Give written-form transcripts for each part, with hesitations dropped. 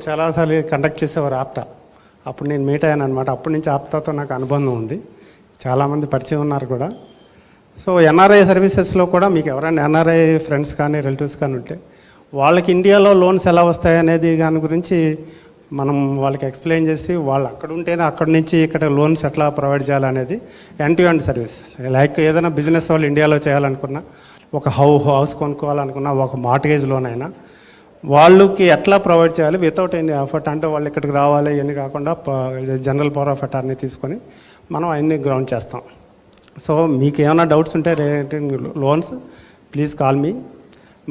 చాలాసార్లు కండక్ట్ చేసేవారు ఆప్టా. అప్పుడు నేను మీట్ అయ్యాను అనమాట. అప్పటి నుంచి ఆప్టాతో నాకు అనుబంధం ఉంది. చాలామంది పరిచయం ఉన్నారు కూడా. సో ఎన్ఆర్ఐ సర్వీసెస్లో కూడా మీకు ఎవరైనా ఎన్ఆర్ఐ ఫ్రెండ్స్ కానీ రిలేటివ్స్ కానీ ఉంటే వాళ్ళకి ఇండియాలో లోన్స్ ఎలా వస్తాయి అనేది దాని గురించి మనం వాళ్ళకి ఎక్స్ప్లెయిన్ చేసి వాళ్ళు అక్కడ ఉంటేనే అక్కడి నుంచి ఇక్కడ లోన్స్ ఎట్లా ప్రొవైడ్ చేయాలనేది end to end service. Like ఏదైనా బిజినెస్ వాళ్ళు ఇండియాలో చేయాలనుకున్నా, ఒక హౌస్ కొనుక్కోవాలనుకున్నా, ఒక మార్ట్గేజ్ లోన్ అయినా వాళ్ళకి ఎట్లా ప్రొవైడ్ చేయాలి వితౌట్ ఎనీ ఎఫర్ట్. అంటే వాళ్ళు ఇక్కడికి రావాలి ఇవన్నీ కాకుండా జనరల్ పవర్ ఆఫ్ అటార్నీ తీసుకొని మనం అన్నీ గ్రౌండ్ చేస్తాం. సో మీకు ఏమైనా డౌట్స్ ఉంటే relating loans, please call me.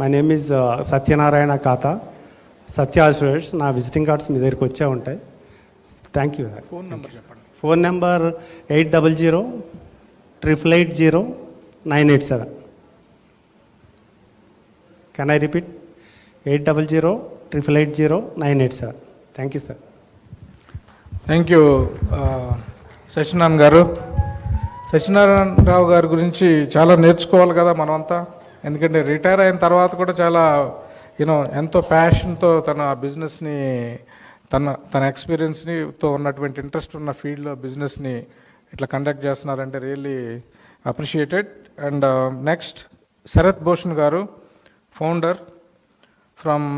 My name is Satyanarayana ఖాతా, సత్య అసోసియేట్స్. నా విజిటింగ్ కార్డ్స్ మీ దగ్గరికి వచ్చే ఉంటాయి. Thank you. ఫోన్ నెంబర్ చెప్పండి. Phone number 8008880987. Can I repeat? 8008880987. Thank you sir. Thank you Satyanarayana గారు. సత్యనారాయణరావు గారి గురించి చాలా నేర్చుకోవాలి కదా మనమంతా. ఎందుకంటే రిటైర్ అయిన తర్వాత కూడా చాలా ఎంతో ప్యాషన్తో తన బిజినెస్ని తన ఎక్స్పీరియన్స్తో ఉన్నటువంటి ఇంట్రెస్ట్ ఉన్న ఫీల్డ్లో బిజినెస్ని ఇట్లా కండక్ట్ చేస్తున్నారంటే really appreciated. And next Sharath Bhushan గారు, ఫౌండర్ ఫ్రమ్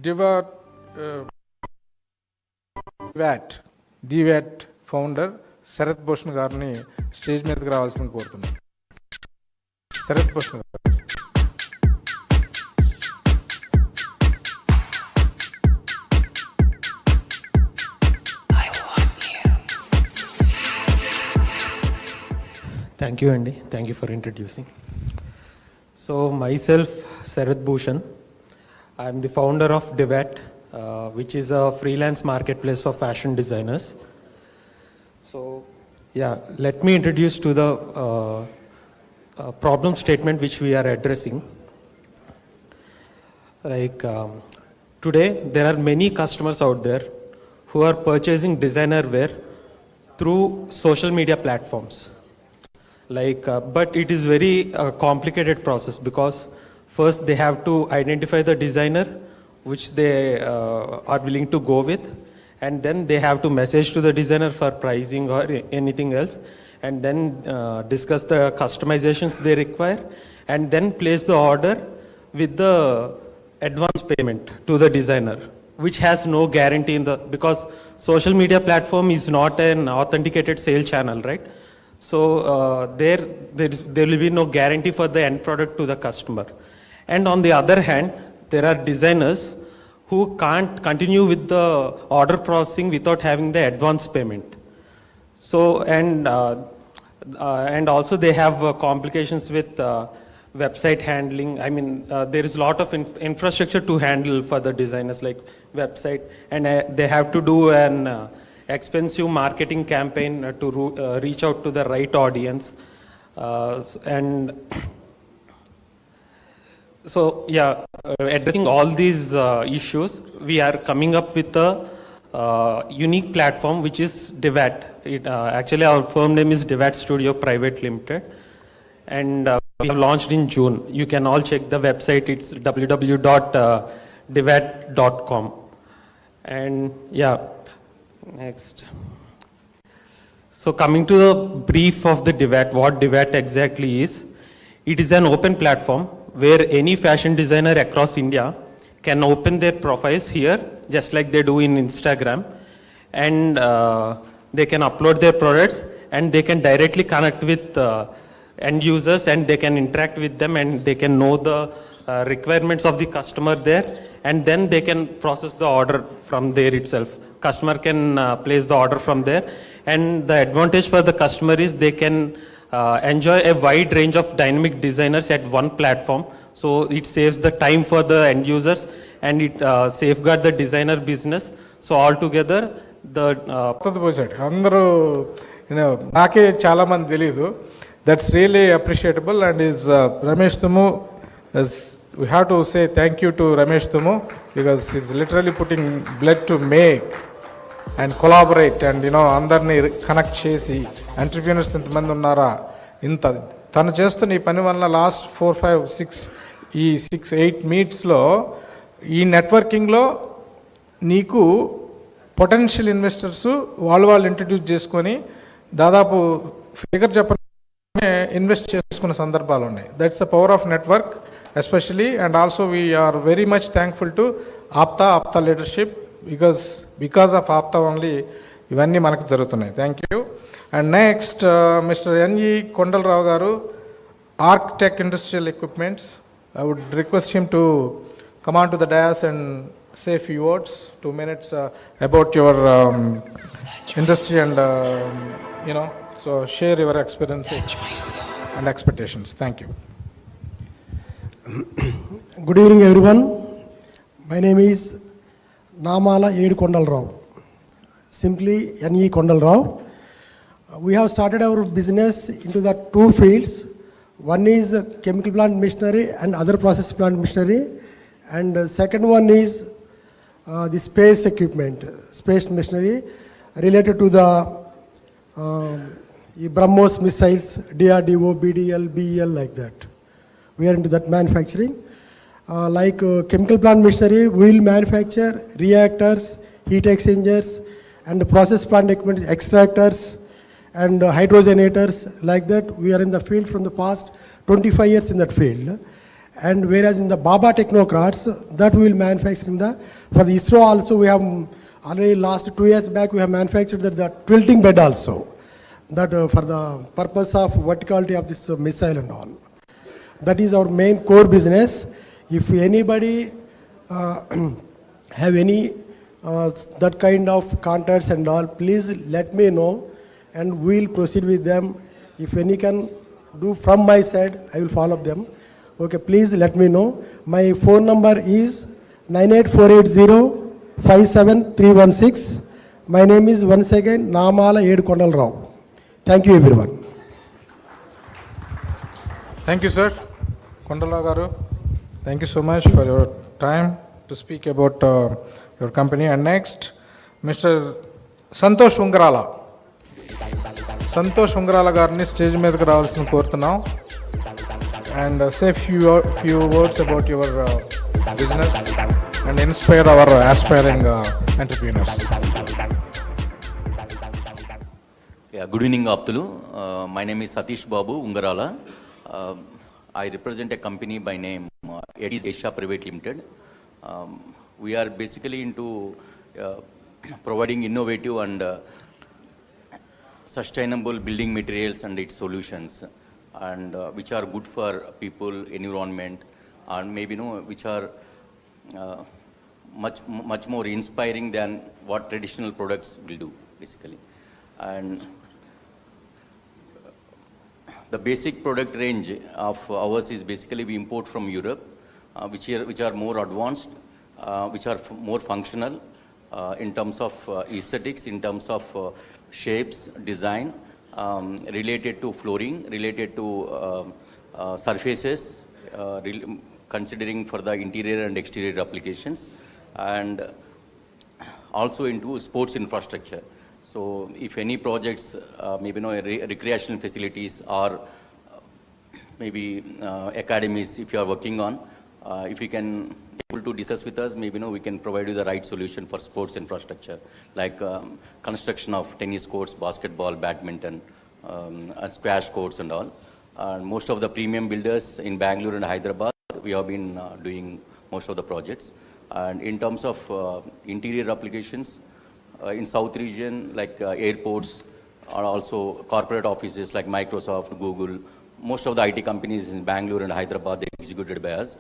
డివాట్ ఫౌండర్ శరత్ భూషణ్ గారిని స్టేజ్ మీదకి రావాల్సింది కోరుతున్నాను. శరత్ భూషణ్ గారు. Thank you, Andy. Thank you for introducing. So, myself, Sarath Bhushan. I am the founder of DeWat, which is a freelance marketplace for fashion designers. So, yeah, let me introduce to the problem statement which we are addressing. Like today, there are many customers out there who are purchasing designer wear through social media platforms. But it is very complicated process, because first they have to identify the designer which they are willing to go with, and then they have to message to the designer for pricing or anything else, and then discuss the customizations they require, and then place the order with the advance payment to the designer, which has no guarantee because social media platform is not an authenticated sale channel, right? So there will be no guarantee for the end product to the customer. And on the other hand, there are designers who can't continue with the order processing without having the advance payment. So and also they have complications with website handling. I mean, there is a lot of infrastructure to handle for the designers, like website, and they have to do an expensive marketing campaign to reach out to the right audience. And so, yeah, addressing all these issues, we are coming up with a unique platform which is DeWat. Actually, our firm name is DeWat Studio Private Limited, and we have launched in June. You can all check the website. It's www.dewat.com. And yeah. Next. So coming to the brief of the DeWat, what DeWat exactly is, it is an open platform where any fashion designer across India can open their profiles here, just like they do in Instagram, and they can upload their products, and they can directly connect with end users, and they can interact with them, and they can know the requirements of the customer there, and then they can process the order from there itself. Customer can place the order from there, and the advantage for the customer is they can enjoy a wide range of dynamic designers at one platform. So it saves the time for the end users, and it safeguards the designer business. So altogether, the అందరూ నాకే చాలా మంది తెలియదు. That's really appreciable, and is Ramesh Tumu is. We have to say thank you to Ramesh Tumu, because he's literally putting blood to make and collaborate, and అందరినీ connect చేసి entrepreneurs ఇంతమంది ఉన్నారా, తను చేస్తున్న ఈ పని వల్ల లాస్ట్ 4, 5, 6 ఈ 6-8 మీట్స్లో ఈ నెట్వర్కింగ్లో నీకు పొటెన్షియల్ ఇన్వెస్టర్స్ వాళ్ళు ఇంట్రడ్యూస్ చేసుకొని దాదాపు ఫిగర్ చెప్పనే ఇన్వెస్ట్ చేసుకున్న సందర్భాలు ఉన్నాయి. That's the power of network especially, and also we are very much thankful to APTA leadership, because of APTA only ఇవన్నీ మనకు జరుగుతున్నాయి. Thank you. And next mister NE Kondalarao గారు, Architech Industrial Equipments. I would request him to come on to the dais and say a few words, 2 minutes, about your industry and, so share your experiences and expectations. Thank you. Good evening, everyone. My name is Namala Ed Kondalrao, simply N.E. Kondalrao. We have started our business into the two fields. One is chemical plant machinery and other process plant machinery, and second one is the space equipment, space machinery related to the BrahMos missiles, DRDO, BDL, BEL, like that. We are into that manufacturing. Chemical plant machinery, we will manufacture reactors, heat exchangers, and process plant equipment, extractors, and hydrogenators, like that. We are in the field from the past 25 years in that field. And whereas in the Baba Technocrats, that we will manufacture for the ISRO also, we have already last 2 years back, we have manufactured the tilting bed also, that for the purpose of verticality of this missile and all. That is our main core business. If anybody have any that kind of contacts and all, please let me know, and we will proceed with them. If any can do from my side, I will follow up them. Okay, please let me know. My phone number is 98480-57316. My name is once again Namala Ed Kondalrao. Thank you, everyone. Thank you, sir. Kondalrao garu, thank you so much for your time to speak about your company. And next, Mr. Santosh Ungarala. Santosh ఉంగరాల గారిని stage మీదకి రావాల్సిన కోరుతున్నాం, and say few words about your business and inspire our aspiring entrepreneurs. Good evening, Aptulu. My name is Satish Babu Ungarala. I represent a company by name Asia Private Limited. We are basically into providing innovative and sustainable building materials and its solutions, and which are good for people, environment, and maybe which are much more inspiring than what traditional products will do, basically. And the basic product range of ours is basically we import from Europe, which are more advanced, which are more functional in terms of aesthetics, in terms of shapes, design, related to flooring, related to surfaces, considering for the interior and exterior applications, and also into sports infrastructure. So if any projects, maybe recreational facilities or maybe academies, if you are working on, if you can able to discuss with us, maybe we can provide you the right solution for sports infrastructure, like construction of tennis courts, basketball, badminton, squash courts and all. Most of the premium builders in Bangalore and Hyderabad, we have been doing most of the projects. And in terms of interior applications, in South region, like airports, or also corporate offices like Microsoft, Google, most of the IT companies in Bangalore and Hyderabad, they executed by us.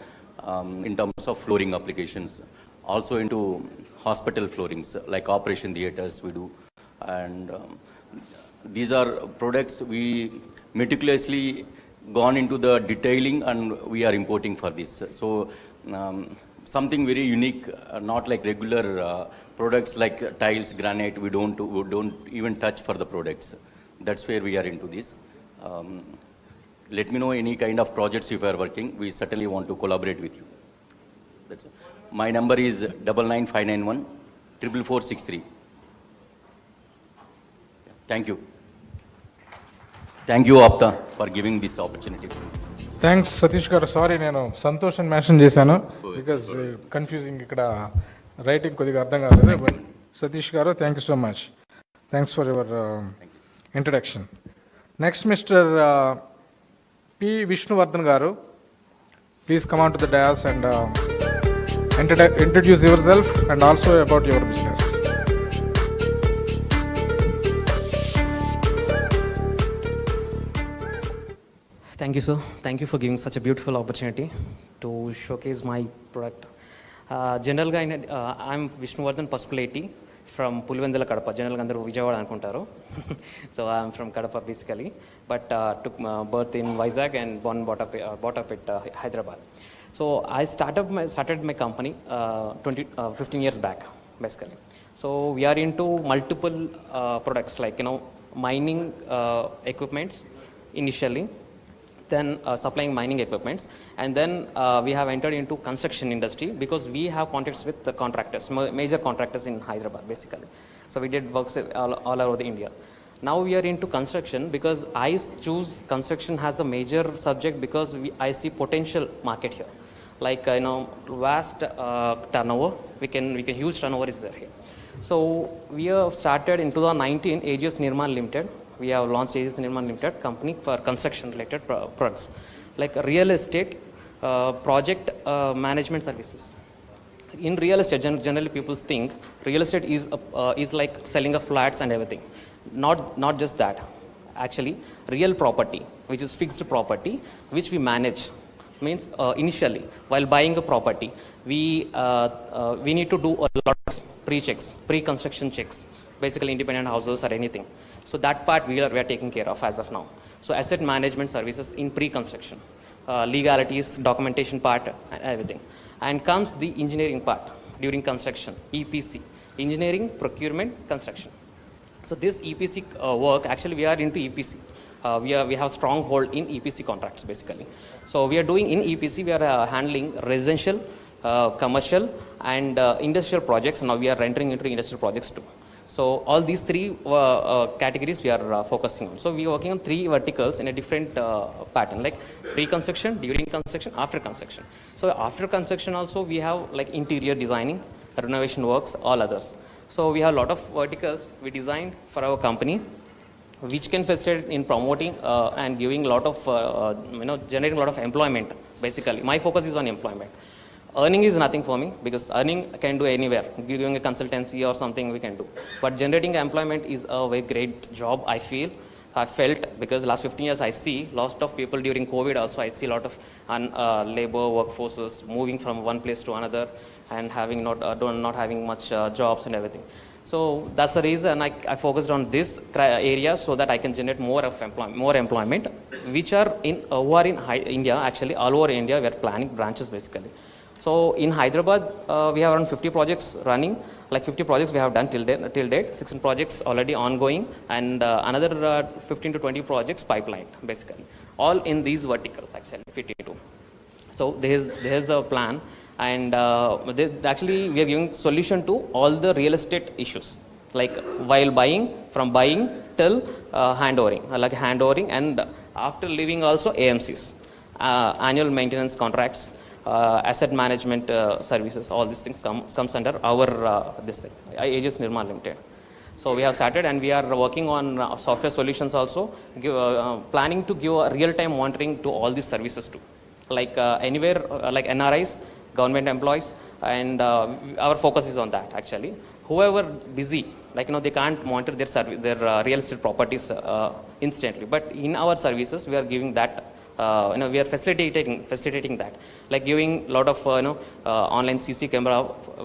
In terms of flooring applications, also into hospital floorings, like operation theaters we do. And these are products we meticulously gone into the detailing, and we are importing for this. So something very unique, not like regular products like tiles, granite, we don't even touch for the products. That's where we are into this. Let me know any kind of projects if you are working. We certainly want to collaborate with you. That's it. My number is 99591 44463. Thank you. Thank you, APTA, for giving this opportunity. Thanks Satish గారు. Sorry నేను సంతోష్ అని mention చేశాను because confusing ఇక్కడ writing కొద్దిగా అర్థం కాలేదు. But Satish గారు thank you so much. Thanks for your introduction. Next mister P Vishnuvardhan గారు, please come on to the dais and introduce yourself and also about your business. Thank you, sir. Thank you for giving such a beautiful opportunity to showcase my product. General guy, I'm Vishnuvardhan Pasupuleti from Pulivendula, Kadapa. General ga andaru Vijayawada anukuntaru. So I'm from Kadapa basically, but took birth in Vizag and born brought up at Hyderabad. So I started my company 15 years back, basically. So we are into multiple products like mining equipments initially, then supplying mining equipments, and then we have entered into construction industry because we have contacts with the contractors, major contractors in Hyderabad, basically. So we did works all over the India. Now we are into construction because I choose construction as a major subject because I see potential market here. Like vast turnover, we can huge turnover is there here. So we have started in 2019 Aegis Nirman Limited. We have launched Aegis Nirman Limited company for construction related products like real estate, project management services. In real estate, generally people think real estate is like selling of flats and everything. Not just that. Actually, real property, which is fixed property, which we manage. Means initially while buying a property we need to do a lot of pre-checks, pre-construction checks, basically independent houses or anything. So that part we are taking care of as of now. So asset management services in pre-construction, legalities, documentation part and everything. And comes the engineering part during construction, EPC, engineering, procurement, construction. So this EPC work, actually we are into EPC. We have strong hold in EPC contracts basically. So we are doing in EPC, we are handling residential, commercial and industrial projects. Now we are entering into industrial projects too. So all these three categories we are focusing on. So we are working on three verticals in a different pattern, like pre-construction, during construction, after construction. So after construction also we have like interior designing, renovation works, all others. So we have a lot of verticals we designed for our company, which can facilitate in promoting and giving a lot of, generating a lot of employment, basically. My focus is on employment. Earning is nothing for me because earning I can do anywhere. Giving a consultancy or something we can do. But generating employment is a very great job, I felt, because last 15 years I see lots of people during COVID also, I see a lot of labor workforces moving from one place to another and having not having much jobs and everything. So that's the reason I focused on this area so that I can generate more employment, which are who are in India, actually all over India. We are planning branches basically. So in Hyderabad, we have around 50 projects running. Like 50 projects we have done till date. 16 projects already ongoing, and another 15 to 20 projects pipeline basically. All in these verticals actually fit into. So there's the plan. And actually we are giving solution to all the real estate issues, like while buying, from buying till handovering, and after leaving also AMCs, annual maintenance contracts, asset management services. All these things comes under our this thing, Aegis Nirman Limited. So we have started and we are working on software solutions also, planning to give a real-time monitoring to all these services too, like anywhere, like NRIs, government employees, and our focus is on that actually. Whoever busy, like they can't monitor their real estate properties instantly, but in our services we are giving that. We are facilitating that, like giving a lot of online CC camera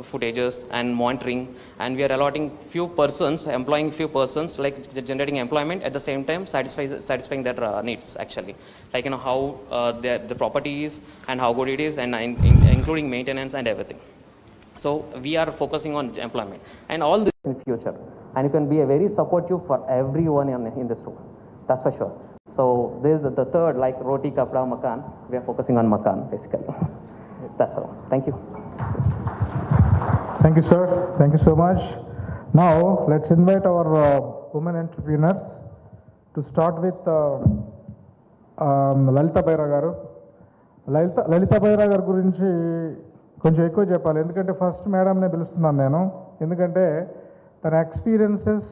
footages and monitoring, and we are employing few persons, like generating employment at the same time satisfying their needs actually, like how the property is and how good it is, and including maintenance and everything. So we are focusing on employment and all this in future, and you can be a very supportive for everyone in this room, that's for sure. So this is the third, like roti, kapda, makan. We are focusing on makan basically. That's all. Thank you. Thank you, sir. Thank you so much. Now let's invite our women entrepreneurs To start with, లలిత బైరా గారు. లలిత బైరా గారి గురించి కొంచెం ఎక్కువ చెప్పాలి, ఎందుకంటే first మేడంనే పిలుస్తున్నాను నేను. ఎందుకంటే తన ఎక్స్పీరియన్సెస్,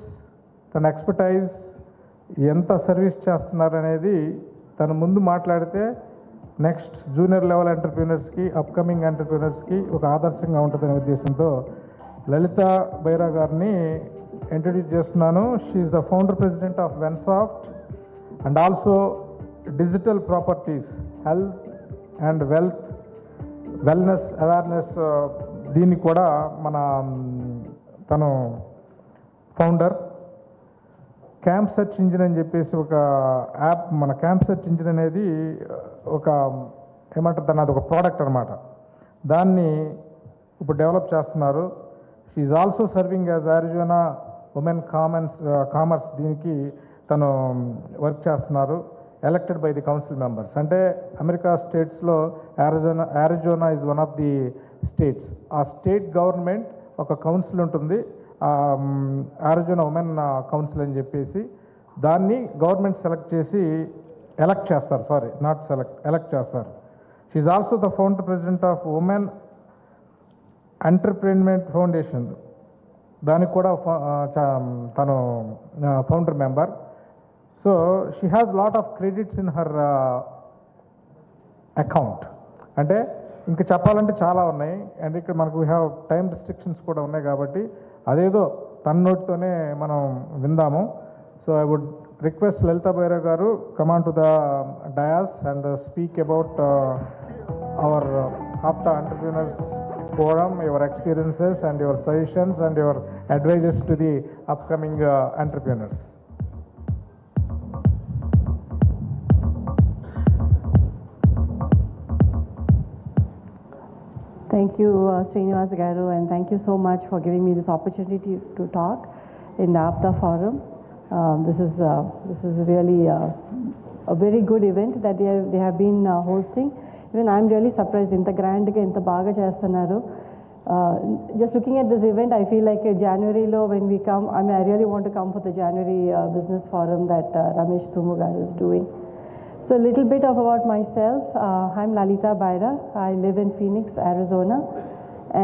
తన ఎక్స్పర్టైజ్, ఎంత సర్వీస్ చేస్తున్నారనేది తను ముందు మాట్లాడితే నెక్స్ట్ జూనియర్ లెవెల్ ఎంటర్ప్రీనర్స్కి, అప్కమింగ్ ఎంటర్ప్రీనర్స్కి ఒక ఆదర్శంగా ఉంటుందనే ఉద్దేశంతో లలిత బైరా గారిని ఇంట్రడ్యూస్ చేస్తున్నాను. She is the founder president of Vensoft and also digital properties, health and wellness awareness, దీన్ని కూడా తను ఫౌండర్. క్యాంప్ సెర్చ్ ఇంజిన్ అని చెప్పేసి ఒక యాప్, మన క్యాంప్ సెర్చ్ ఇంజిన్ అనేది ఒక ఏమంటారు దాన్ని, అది ఒక ప్రోడక్ట్ అనమాట. దాన్ని ఇప్పుడు డెవలప్ చేస్తున్నారు. She is also serving as Arizona women commerce, దీనికి తను వర్క్ చేస్తున్నారు. Elected by the council members. అంటే అమెరికా స్టేట్స్లో Arizona is one of the states. ఆ స్టేట్ గవర్నమెంట్ ఒక కౌన్సిల్ ఉంటుంది, అరిజోనా ఉమెన్ కౌన్సిల్ అని చెప్పేసి. దాన్ని గవర్నమెంట్ సెలెక్ట్ చేసి ఎలక్ట్ చేస్తారు, ఎలక్ట్ చేస్తారు. She is also the founder president of women entrepreneurship foundation, దానికి కూడా తను founder member. So she has lot of credits in her account. అంటే ఇంకా చెప్పాలంటే చాలా ఉన్నాయి, అండ్ ఇక్కడ మనకు వీ హ్యావ్ టైం రిస్ట్రిక్షన్స్ కూడా ఉన్నాయి కాబట్టి అదేదో తన నోటితోనే మనం విందాము. సో ఐ వుడ్ రిక్వెస్ట్ లలిత బైరా గారు come on to the dais and speak about our APTA Entrepreneurs Forum, your experiences and your suggestions and your advices to the upcoming entrepreneurs. Thank you, Srinivas Garu, and thank you so much for giving me this opportunity to talk in the APTA Forum. This is really a very good event that they have been hosting. Even I'm really surprised inta grand ga inta baga chestunaru. Just looking at this event, I feel like January lo when we come, I mean I really want to come for the January business forum that Ramesh Thumu garu is doing. So a little bit about myself. I'm Lalita Baira. I live in Phoenix, Arizona,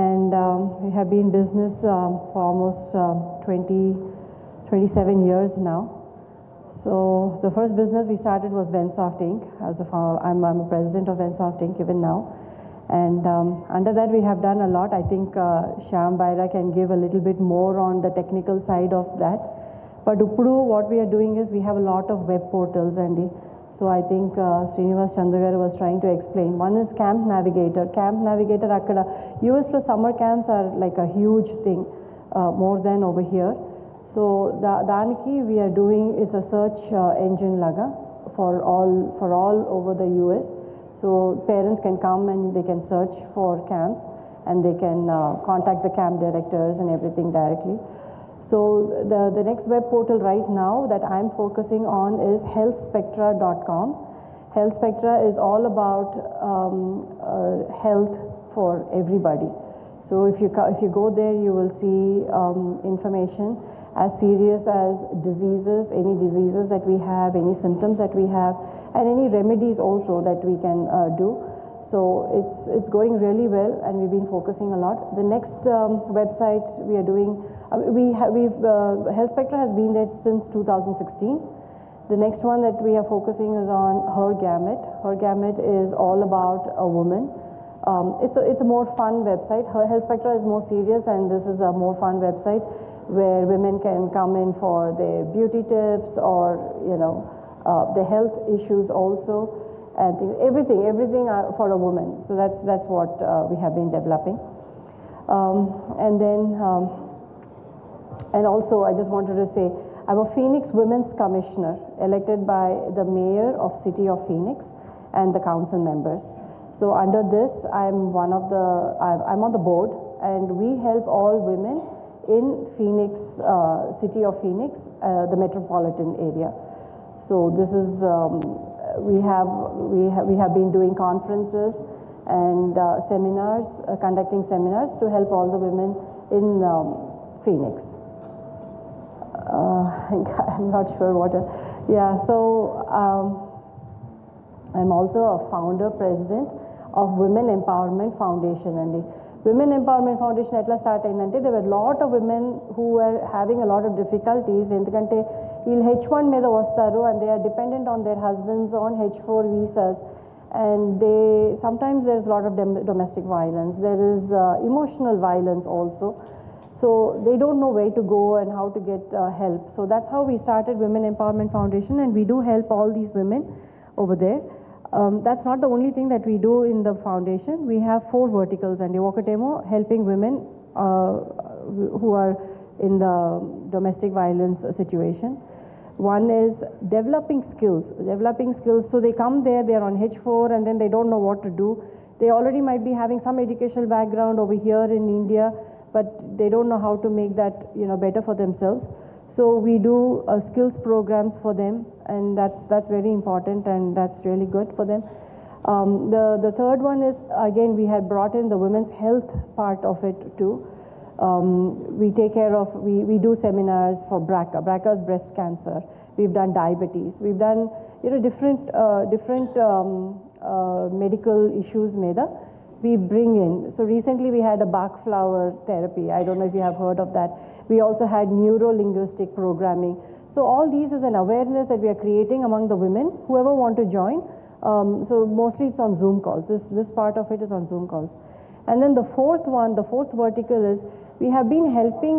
and we have been in business for almost 27 years now. So the first business we started was Vensoft Inc. I'm a president of Vensoft Inc. even now, and under that we have done a lot. I think Shyam Baira can give a little bit more on the technical side of that. But Uppudu, what we are doing is we have a lot of web portals, Andy. So I think Srinivas Chandagaru was trying to explain. One is Camp Navigator. Camp Navigator, akkada US lo summer camps are like a huge thing, more than over here. So daniki we are doing is a search engine laga for all over the US. So parents can come and they can search for camps and they can contact the camp directors and everything directly. So the next web portal right now that I'm focusing on is healthspectra.com. Healthspectra is all about health for everybody. So if you go there, you will see information as serious as diseases, any diseases that we have, any symptoms that we have, and any remedies also that we can do. So it's going really well, and we've been focusing a lot. The next website we are doing, Health Spectra has been there since 2016. The next one that we are focusing is on Her Gamut. Her Gamut is all about a woman. It's a more fun website. Health Spectra is more serious, and this is a more fun website where women can come in for their beauty tips or their health issues also, and everything for a woman. So that's what we have been developing. And then and also I just wanted to say I'm a Phoenix Women's Commissioner elected by the Mayor of City of Phoenix and the council members. So under this I'm on the board, and we help all women in Phoenix, City of Phoenix, the metropolitan area. So this is we have been doing conferences and seminars, conducting seminars to help all the women in Phoenix. I'm not sure what. Yeah, so I'm also a founder president of Women Empowerment Foundation. And the Women Empowerment Foundation ఎట్లా start అయిందంటే there were a lot of women who were having a lot of difficulties ఎందుకంటే వీళ్ళు H1 మీద వస్తారు and they are dependent on their husbands on H4 visas, and they sometimes there's a lot of domestic violence, there is emotional violence also. So they don't know where to go and how to get help. So that's how we started Women Empowerment Foundation, and we do help all these women over there. That's not the only thing that we do in the foundation. We have 4 verticals, and Okatemo helping women who are in the domestic violence situation. One is developing skills. So they come there, they are on H4, and then they don't know what to do. They already might be having some educational background over here in India, but they don't know how to make that better for themselves. So we do skills programs for them, and that's very important, and that's really good for them. The third one is, again, we had brought in the women's health part of it too. We take care of, we do seminars for BRCA is breast cancer. We've done diabetes. We've done different medical issues made up. We bring in. So recently we had a Bach flower therapy. I don't know if you have heard of that. We also had neuro-linguistic programming. So all these is an awareness that we are creating among the women, whoever want to join. So mostly it's on Zoom calls. This part of it is on Zoom calls. And then the fourth vertical is, we have been helping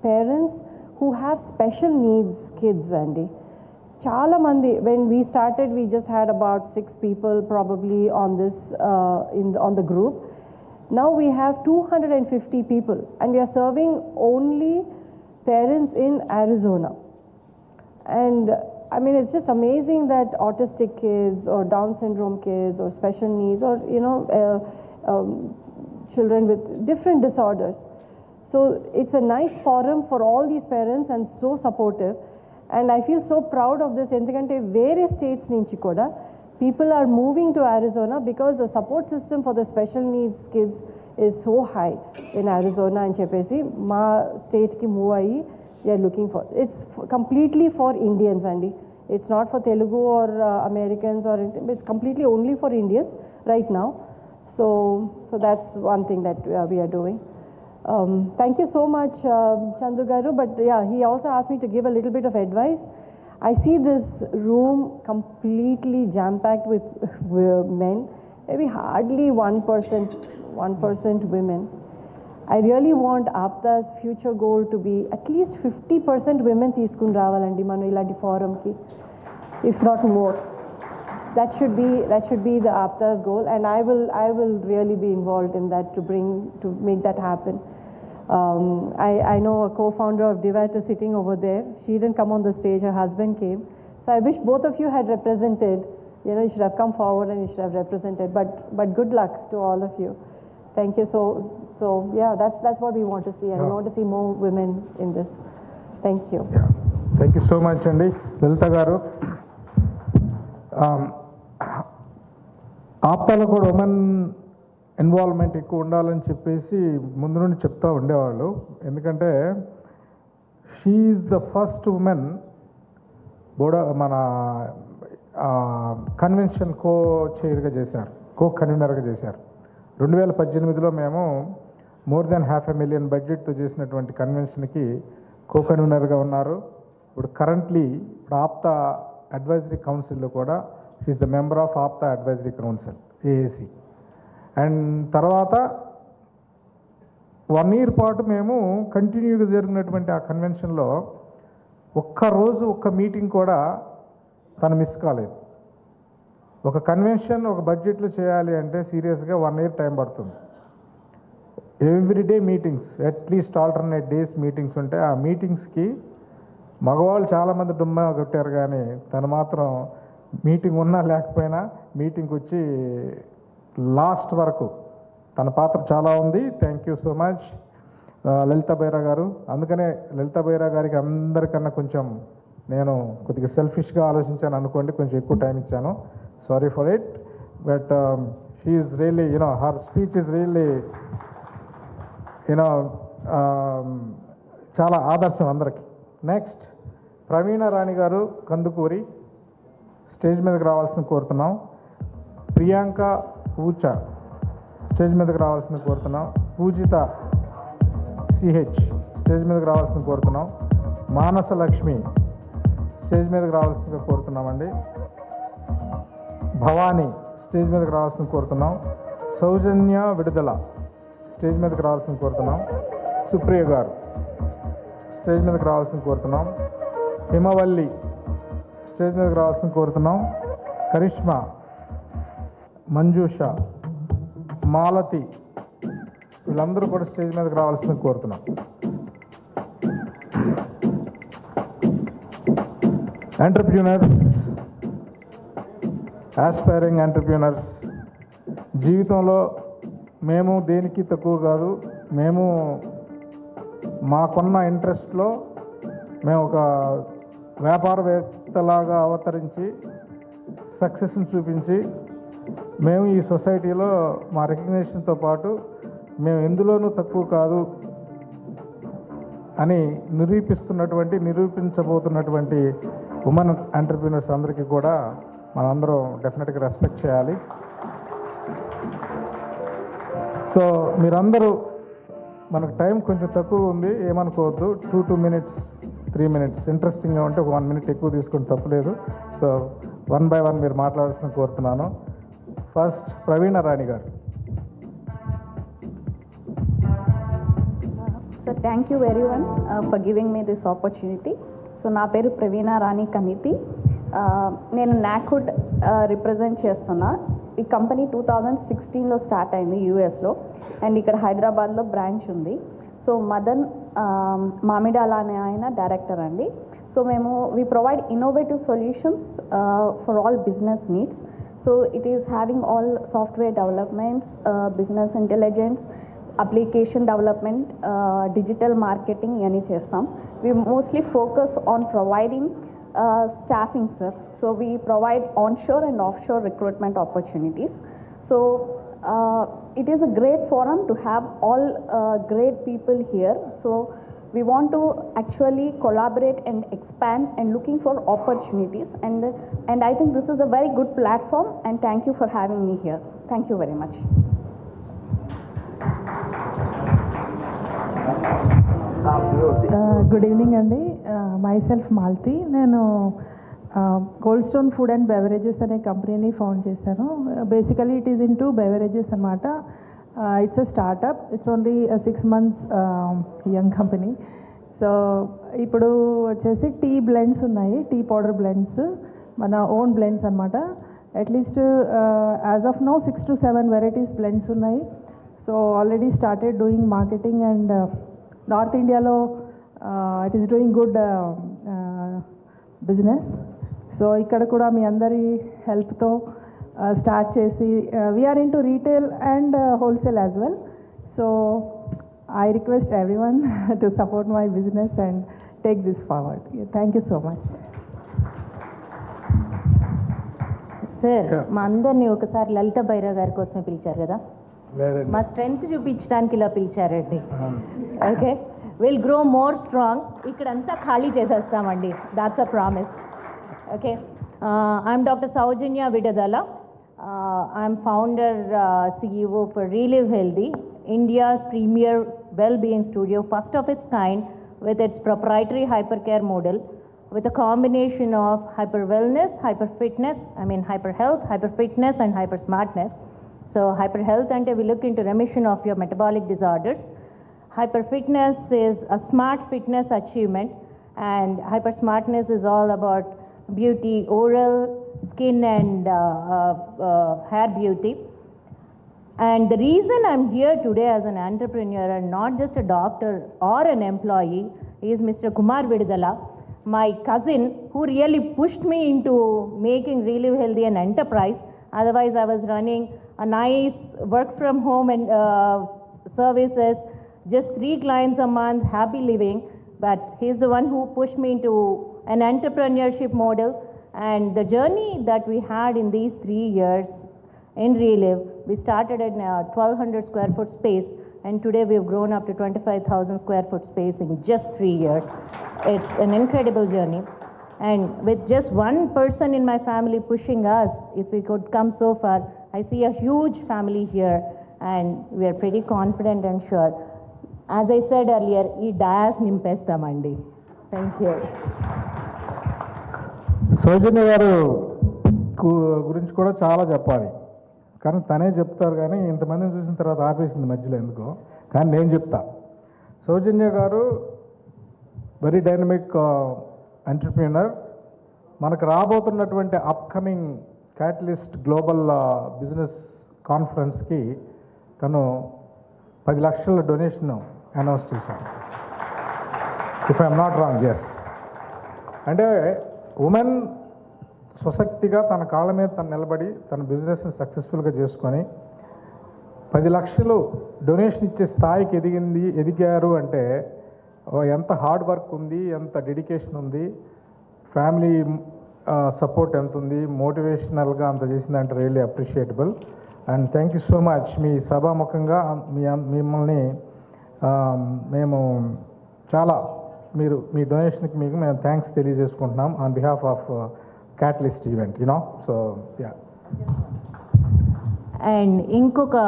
parents who have special needs kids, Andy. Chala mandi, when we started, we just had about 6 people probably on this on the group. Now we have 250 people, and we are serving only parents in Arizona. And I mean, it's just amazing that autistic kids or Down syndrome kids or special needs or children with different disorders. So it's a nice forum for all these parents and so supportive. And I feel so proud of this ఎందుకంటే వేరే states నుంచి కూడా people are moving to Arizona because the support system for the special needs kids is so high in Arizona అని చెప్పేసి మా స్టేట్కి move అయ్యి they are looking for. It's completely for Indians, Andy. It's not for Telugu or Americans or it's completely only for Indians right now. So that's one thing that we are doing. Thank you so much, Chandu Garu. But yeah, he also asked me to give a little bit of advice. I see this room completely jam-packed with men, maybe hardly 1% women. I really want APTA's future goal to be at least 50% women తీసుకుని రావాలండి మనం ఇలాంటి ఫోరంకి, if not more. That should be the APTA's goal, and I will really be involved in that to make that happen. I know a co-founder of Divat is sitting over there. She didn't come on the stage, her husband came. So I wish both of you had represented. You should have come forward and you should have represented. But good luck to all of you. Thank you. So yeah, that's what we want to see, and we want to see more women in this. Thank you. Yeah. Thank you so much, Andy. Lalita garu. ఆప్తాలో కూడా women involvement ఎక్కువ ఉండాలని చెప్పేసి ముందు నుండి చెప్తూ ఉండేవాళ్ళు. ఎందుకంటే she is the first women మన కన్వెన్షన్ కన్వీనర్గా చేశారు. 2018లో మేము more than $500,000 బడ్జెట్తో చేసినటువంటి కన్వెన్షన్కి కన్వీనర్గా ఉన్నారు. ఇప్పుడు కరెంట్లీ ఆప్తా అడ్వైజరీ కౌన్సిల్లో కూడా she is the member of APTA advisory council AAC. And తర్వాత 1 year పాటు మేము కంటిన్యూగా జరిగినటువంటి ఆ కన్వెన్షన్లో ఒక్కరోజు ఒక్క మీటింగ్ కూడా తను మిస్ కాలేదు. ఒక కన్వెన్షన్ ఒక బడ్జెట్లో చేయాలి అంటే సీరియస్గా 1 year టైం పడుతుంది. Everyday meetings, at least alternate days meetings ఉంటాయి. ఆ మీటింగ్స్కి మగవాళ్ళు చాలామంది డుమ్మా కొట్టారు, కానీ తను మాత్రం మీటింగ్ ఉన్నా లేకపోయినా మీటింగ్కి వచ్చి లాస్ట్ వరకు తన పాత్ర చాలా ఉంది. థ్యాంక్ యూ సో మచ్ లలిత బైరా గారు. అందుకనే లలిత బైరా గారికి అందరికన్నా కొంచెం నేను కొద్దిగా సెల్ఫిష్గా ఆలోచించాను అనుకోండి, కొంచెం ఎక్కువ టైం ఇచ్చాను. Sorry for it. But she is really her speech is really చాలా ఆదర్శం అందరికీ. నెక్స్ట్ ప్రవీణ రాణి గారు కందుకూరి స్టేజ్ మీదకి రావాల్సిన కోరుతున్నాం. ప్రియాంక పూచ స్టేజ్ మీదకి రావాల్సిన కోరుతున్నాం. పూజిత సిహెచ్ స్టేజ్ మీదకి రావాల్సిన కోరుతున్నాం. మానస లక్ష్మి స్టేజ్ మీదకి రావాల్సిందిగా కోరుతున్నామండి. భవానీ స్టేజ్ మీదకి రావాల్సిన కోరుతున్నాం. సౌజన్య విడుదల స్టేజ్ మీదకి రావాల్సిన కోరుతున్నాం. సుప్రియ గారు స్టేజ్ మీదకి రావాల్సిన కోరుతున్నాం. హిమవల్లి స్టేజ్ మీదకి రావాల్సిన కోరుతున్నాం. కరిష్మా, మంజూష, మాలతి వీళ్ళందరూ కూడా స్టేజ్ మీదకి రావాల్సిన కోరుతున్నాం. ఎంటర్ప్రీనర్స్, ఆస్పైరింగ్ ఎంటర్ప్రీనర్స్, జీవితంలో మేము దేనికి తక్కువ కాదు. మేము మాకున్న ఇంట్రెస్ట్లో మేము ఒక వ్యాపారవేత్తలాగా అవతరించి సక్సెస్ని చూపించి మేము ఈ సొసైటీలో మా రికగ్నిషన్తో పాటు మేము ఎందులోనూ తక్కువ కాదు అని నిరూపించబోతున్నటువంటి ఉమెన్ ఎంటర్ప్రీనర్స్ అందరికీ కూడా మనందరం డెఫినెట్గా రెస్పెక్ట్ చేయాలి. సో మీరందరూ, మనకు టైం కొంచెం తక్కువ ఉంది, ఏమనుకోవద్దు. 2 minutes 3 minutes ఇంట్రెస్టింగ్గా ఉంటే ఒక 1 minute ఎక్కువ తీసుకుని తప్పలేదు. సో 1 by 1 మీరు మాట్లాడాల్సిన కోరుతున్నాను. ఫస్ట్ ప్రవీణ రాణి గారు. So thank you everyone for giving me this opportunity. So నా పేరు ప్రవీణ రాణి కనితి. నేను నాకుడ్ రిప్రజెంట్ చేస్తున్నా. ఈ కంపెనీ 2016లో స్టార్ట్ అయింది యూఎస్లో, అండ్ ఇక్కడ హైదరాబాద్లో బ్రాంచ్ ఉంది. సో మదన్ మామిడాల అనే ఆయన డైరెక్టర్ అండి. So we provide innovative solutions for all business needs. So it is having all software developments, business intelligence, application development, digital marketing yani chestam. We mostly focus on providing staffing, sir. So we provide onshore and offshore recruitment opportunities. So it is a great forum to have all great people here. So we want to actually collaborate and expand and looking for opportunities, and I think this is a very good platform, and thank you for having me here. Thank you very much. Good evening అండి. Myself Malti. నేను cold stone food and beverages అనే కంపెనీని found చేశాను. Basically it is in to beverages అనమాట. It's a startup. It's only 6 months young company. So ఇప్పుడు వచ్చేసి tea blends ఉన్నాయి, tea powder blends, మన ఓన్ బ్లెండ్స్ అనమాట. At least as of now 6 to 7 varieties blends ఉన్నాయి. So already started doing marketing, and north ఇండియాలో it is doing good business. So ఇక్కడ కూడా మీ అందరి హెల్ప్తో స్టార్ట్ చేసి we're into retail and wholesale as well. So I request everyone to support my business and take this forward. Thank you so much. Sir, మా అందరినీ ఒకసారి లలిత భైరవ్ గారి కోసమే పిలిచారు కదా, మా స్ట్రెంగ్త్ చూపించడానికి ఇలా పిలిచారండి. Okay, will grow more strong. ఇక్కడంతా ఖాళీ చేసేస్తామండి, that's a promise. Okay, I'm doctor Sowjanya Vidadala. I'm founder, CEO for Relive Healthy, India's premier well-being studio, first of its kind, with its proprietary hypercare model, with a combination of hyper wellness, hyper fitness, hyper health, hyper fitness and hyper smartness. So hyper health ante we look into remission of your metabolic disorders. Hyper fitness is a smart fitness achievement, and hyper smartness is all about beauty, oral, skin and hair beauty. And the reason I'm here today as an entrepreneur and not just a doctor or an employee is Mr. Kumar Vidudala, my cousin, who really pushed me into making Relive Healthy an enterprise. Otherwise, I was running a nice work from home and services, just 3 clients a month, happy living. But he's the one who pushed me into an entrepreneurship model. And the journey that we had in these 3 years in Relive, we started in a 1,200 square foot space, and today we've grown up to 25,000 square foot space in just 3 years. It's an incredible journey. And with just one person in my family pushing us, if we could come so far, I see a huge family here, and we are pretty confident and sure. As I said earlier, ee dayas nimpestamandi. Thank you. సౌజన్య గారు గురించి కూడా చాలా చెప్పాలి, కానీ తనే చెప్తారు. కానీ ఇంతమందిని చూసిన తర్వాత ఆపేసింది మధ్యలో ఎందుకో, కానీ నేను చెప్తా. సౌజన్య గారు వెరీ డైనమిక్ ఎంటర్ప్రీనర్. మనకు రాబోతున్నటువంటి అప్కమింగ్ క్యాటలిస్ట్ గ్లోబల్ బిజినెస్ కాన్ఫరెన్స్కి తను 10 లక్షల డొనేషన్ అనౌన్స్ చేశాను, if I'm not wrong. Yes, అంటే ఉమెన్ స్వశక్తిగా తన కాళ్ళ మీద తను నిలబడి తన బిజినెస్ని సక్సెస్ఫుల్గా చేసుకొని 10 లక్షలు డొనేషన్ ఇచ్చే స్థాయికి ఎదిగారు అంటే ఎంత హార్డ్ వర్క్ ఉంది, ఎంత డెడికేషన్ ఉంది, ఫ్యామిలీ సపోర్ట్ ఎంత ఉంది, మోటివేషనల్గా అంత చేసిందంటే really appreciable. And thank you so much. మీ సభాముఖంగా మిమ్మల్ని మేము చాలా మీ డొనేషన్కి మేము థ్యాంక్స్ తెలియజేసుకుంటున్నాం on behalf of Catalyst event, so yeah. And inkoka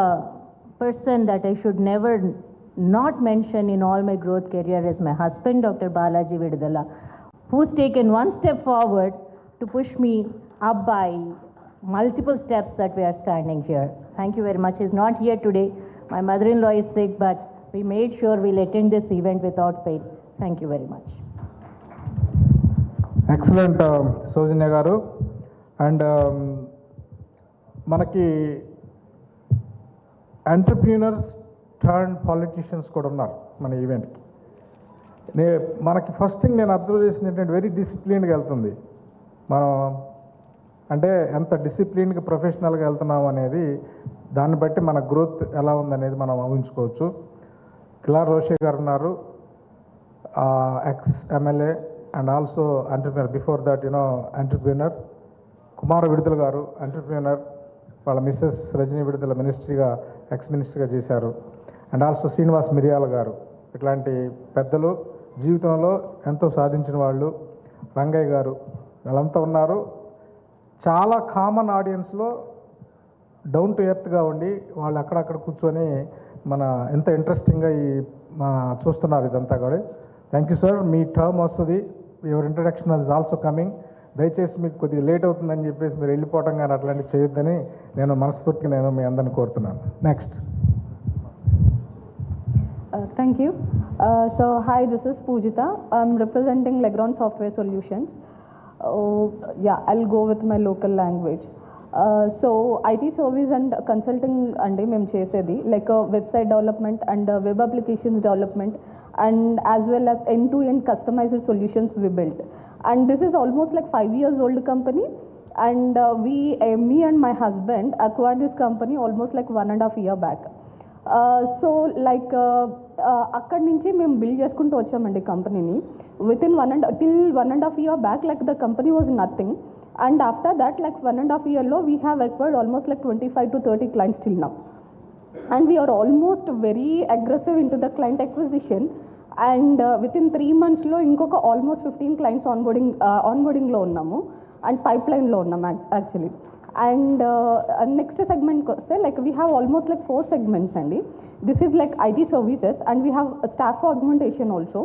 person that I should never not mention in all my growth career is my husband, Dr. Balaji Vidudala, who's taken one step forward to push me up by multiple steps that we are standing here. Thank you very much. He's not here today. My mother-in-law is sick, but we made sure we'll attend this event without fail. Thank you very much. Excellent Sowjanya గారు. And మనకి entrepreneurs turn politicians కూడా ఉన్నారు మన ఈవెంట్కి. మనకి first thing నేను observe చేసింది ఏంటంటే వెరీ డిసిప్లిన్డ్గా వెళ్తుంది. మనం అంటే ఎంత డిసిప్లిన్గా ప్రొఫెషనల్గా వెళ్తున్నాం అనేది దాన్ని బట్టి మన గ్రోత్ ఎలా ఉందనేది మనం ఊహించుకోవచ్చు. కిలార్ రోషే గారు ఉన్నారు, ex MLA and also entrepreneur, before that entrepreneur. Kumara Vidadala గారు ఎంటర్ప్రీనర్, వాళ్ళ మిస్సెస్ రజనీ విడుదల మినిస్ట్రీగా ఎక్స్ మినిస్టర్గా చేశారు. అండ్ ఆల్సో శ్రీనివాస్ మిరియాల గారు, ఇట్లాంటి పెద్దలు జీవితంలో ఎంతో సాధించిన వాళ్ళు. రంగయ్య గారు, వాళ్ళంతా ఉన్నారు. చాలా కామన్ ఆడియన్స్లో డౌన్ టు ఎర్త్గా ఉండి వాళ్ళు అక్కడక్కడ కూర్చొని మన ఎంత ఇంట్రెస్టింగ్గా చూస్తున్నారు ఇదంతా కూడా. Thank you sir. మీ టర్మ్ వస్తుంది, your introduction is also coming. దయచేసి మీకు కొద్దిగా లేట్ అవుతుందని చెప్పేసి మీరు వెళ్ళిపోవటం కానీ అట్లాంటివి చేయొద్దని నేను మనస్ఫూర్తిగా మీ అందరిని కోరుతున్నాను. Next. Thank you. So hi, this is Pujita. I'm representing Legrand Software Solutions. I'll go with my local language. So IT service and consulting andi mem chesedi like website development and web applications development and as well as end-to-end customized solutions we built. And this is almost like 5 years old company, and me and my husband acquired this company almost like 1.5 year back. So like అక్కడి నుంచి మేము build చేసుకుంటూ వచ్చామండి కంపెనీని. Within 1.5 year back like the company was nothing, and after that like 1.5 yearలో we have acquired almost like 25 to 30 clients till now, and we are almost very aggressive into the client acquisition, and within 3 monthsలో ఇంకొక almost 15 clients ఆన్బోర్డింగ్లో ఉన్నాము and పైప్లైన్లో ఉన్నాము actually. And next segment say like we have almost like 4 segments, and this is like IT services, and we have a staff augmentation also.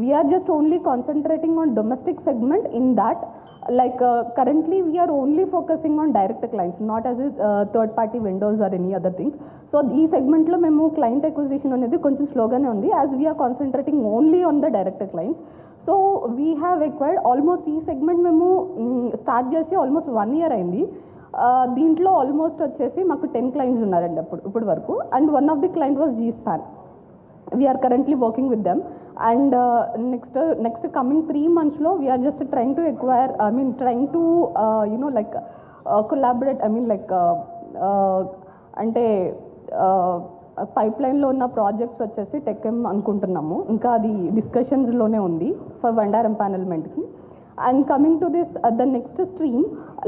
We are just only concentrating on domestic segment in that, like currently we are only focusing on direct clients, not as third party vendors or any other things. So ee segment lo memo client acquisition anedi koncham slow gaane undi, as we are concentrating only on the direct clients. So we have acquired almost ee segment memo start chesi almost 1 year aindi. దీంట్లో almost వచ్చేసి మాకు 10 clients ఉన్నారండి ఇప్పుడు వరకు, and one of the client was Gspan. We are currently working with them, and next coming 3 monthsలో we are just trying to acquire trying to like collaborate అంటే పైప్లైన్లో ఉన్న ప్రాజెక్ట్స్ వచ్చేసి టెక్ఎం అనుకుంటున్నాము, ఇంకా అది డిస్కషన్స్లోనే ఉంది ఫర్ వెండర్ ఎంపానల్మెంట్కి. And coming to this, the next stream,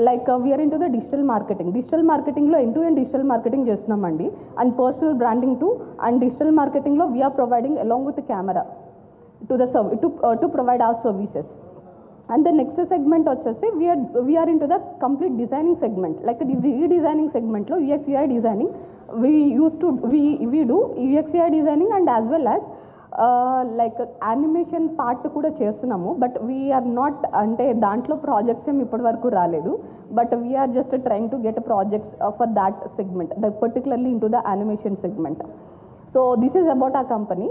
like we are into the digital marketing. Digital marketing lo end-to-end digital marketing chestunamandi, and personal branding too. And digital marketing lo we are providing along with the camera to the to provide our services. And the next segment వచ్చేసి we are into the complete designing segment. Like redesigning segment లో UX UI designing we do UX UI designing and as well as like animation part కూడా చేస్తున్నాము. But we are not అంటే దాంట్లో projects ఏమి ఇప్పటి వరకు రాలేదు. But we're just trying to get projects for that segment, particularly into the animation segment. So this is about ఆ company.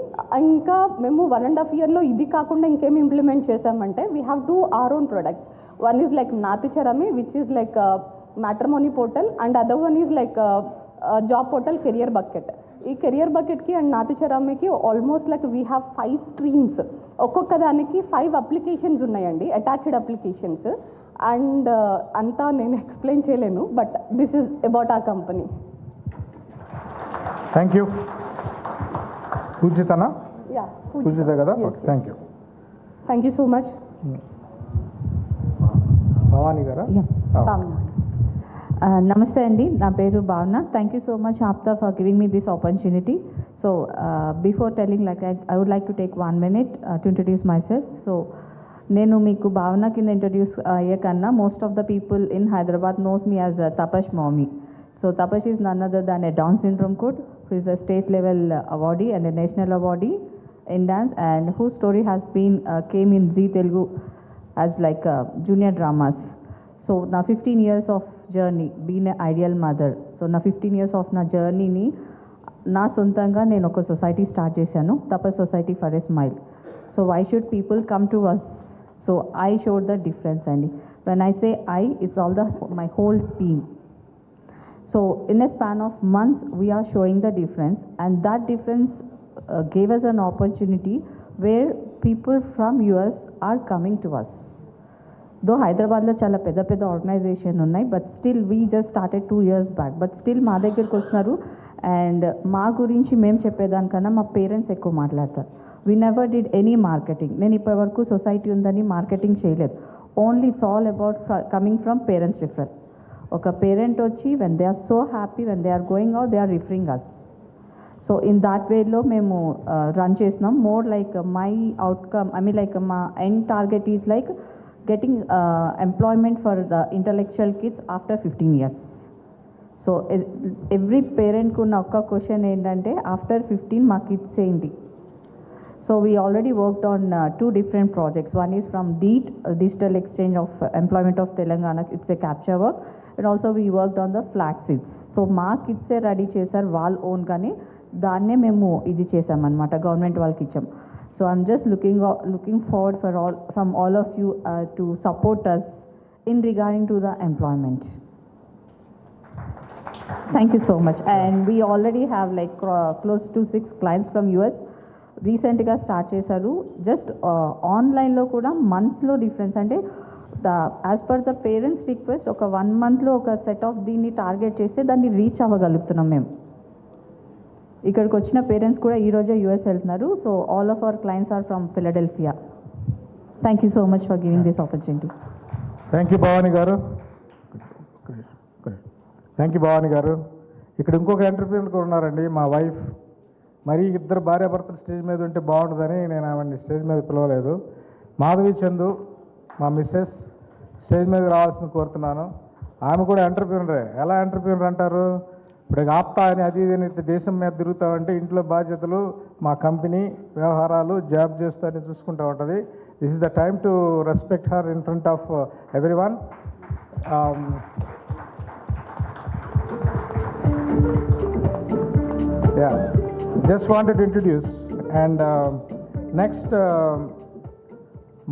ఇంకా మేము 1.5 yearలో ఇది కాకుండా ఇంకేమి ఇంప్లిమెంట్ చేసామంటే we have 2 our own products. One is like Naticharami, which is like a matrimony portal, and other one is like a job portal, career bucket. ఈ career బకెట్కి అండ్ నాతిచరామికి almost like we have 5 streams. ఒక్కొక్క దానికి 5 applications ఉన్నాయండి, attached applications. And అంతా నేను explain చేయలేను, but this is about ఆ కంపెనీ. Thank you. పూజితనా? యా, పూజిత కదా? Thank you. Thank you so much. Bhavani గారా? నమస్తే అండి, నా పేరు Bhavana. Thank you so much APTA for giving me this opportunity. So before telling like I would like to take 1 minute to introduce myself. So నేను మీకు భావన కింద introduce అయ్యే కన్నా most of the people in Hyderabad knows me as Tapash mommy. So Tapash is none other than a Down syndrome kid who is a state level awardee and a national awardee in dance, and whose story has been came in Zee Telugu as like junior dramas. So now 15 years of journey being an ideal mother. So na 15 years of na journey ni na sontanga nenu oka society start chesanu, Tapas Society for a Smile. So why should people come to us? So I showed the difference, and when I say I, it's all my whole team. So in a span of months we are showing the difference, and that difference gave us an opportunity where people from US are coming to us. Though Hyderabad lo chala pedda organization unnai, but still we just started 2 years back, but still మా దగ్గరికి వస్తున్నారు. And మా గురించి మేము చెప్పేదానికన్నా మా parents ఎక్కువ మాట్లాడతారు. We never did any marketing. నేను ఇప్పటి వరకు సొసైటీ ఉందని మార్కెటింగ్ చేయలేదు. Only it's all about coming from parents reference. ఒక పేరెంట్ వచ్చి when they are so happy, when they are going out, they are referring us. So in that వేలో మేము run చేసినాం. More like my outcome, I mean like మా end target is like getting employment for the intellectual kids after 15 years. So every parent ku na okka question endante after 15 ma kids enti. So we already worked on 2 different projects. One is from DEET, Digital Exchange of Employment of Telangana. It's a capture work, and also we worked on the flax seeds. So ma kids e ready chesar wall own gani danne memu idi chesam anamata, government వాళ్ళకి ఇచ్చాం. So I'm just looking forward from all of you to support us in regarding to the employment. Thank you so much. And we already have like close to 6 clients from US. Recent ga start chesaru. Just online lo kuda months lo difference ante as per the parents request oka 1 month lo oka set of dini target cheste danni reach avagalugutunnam mem. ఇక్కడికి వచ్చిన parents కూడా ఈరోజే US వెళ్తున్నారు. So all of our clients are from Philadelphia. Thank you so much for giving this opportunity. Thank you Bhavani garu. Thank you Bhavani గారు. ఇక్కడ ఇంకొక entrepreneur కూడా ఉన్నారండి, మా వైఫ్. మరి 2 భార్యాభర్తలు స్టేజ్ మీద ఉంటే బాగుంటుందని నేను ఆమెని స్టేజ్ మీద పిలవలేదు. మాధవి చందు మా మిస్సెస్ స్టేజ్ మీద రావాల్సింది కోరుతున్నాను. ఆమె కూడా ఎంటర్ప్రీనరే. ఎలా ఎంటర్ప్రీనర్ అంటారు? ఇప్పుడు ఆప్తా అని అది ఇది దేశం మీద తిరుగుతామంటే ఇంట్లో బాధ్యతలు, మా కంపెనీ వ్యవహారాలు, జాబ్ చేస్తూ అని చూసుకుంటూ ఉంటుంది. This is the time to respect her in front of every one. Yeah, just wanted to introduce. And next,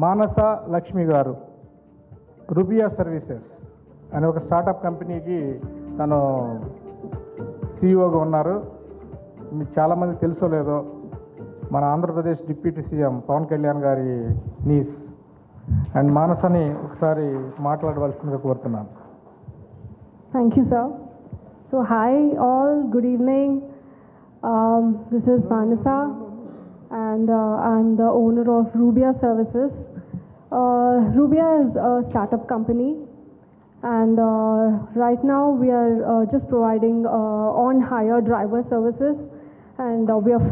Manasa Lakshmi garu, Rubia Services అనే ఒక స్టార్టప్ కంపెనీకి తను సీఈఓగా ఉన్నారు. మీకు చాలామంది తెలుసో లేదో, మన ఆంధ్రప్రదేశ్ డిప్యూటీ సీఎం పవన్ కళ్యాణ్ గారి నీస్. అండ్ మానసని ఒకసారి మాట్లాడవలసిందిగా కోరుతున్నాను. Thank you, sir. So hi all, good evening. This is Manasa, and I'm the owner of Rubia Services. Rubia is a startup company, and right now we are just providing on-hire driver services, and we are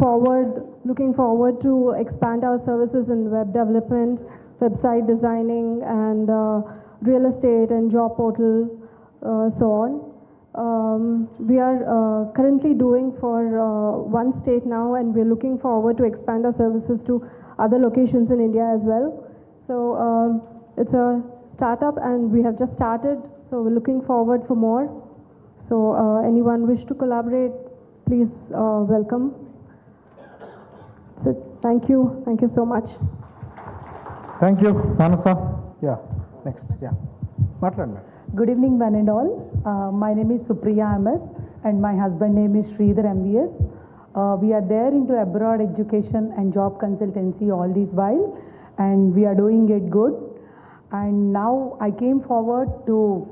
looking forward to expand our services in web development, website designing and real estate and job portal, so on. We are currently doing for one state now, and we're looking forward to expand our services to other locations in India as well. So it's a startup and we have just started, so we're looking forward for more. So anyone wish to collaborate, please welcome. That's it. Thank you so much. Thank you, Manasa. Yeah, next, yeah. Matladu. Good evening, one and all. My name is Supriya MS and my husband name is Sridhar MVS. We are there into abroad education and job consultancy all this while, and we are doing it good. And now I came forward to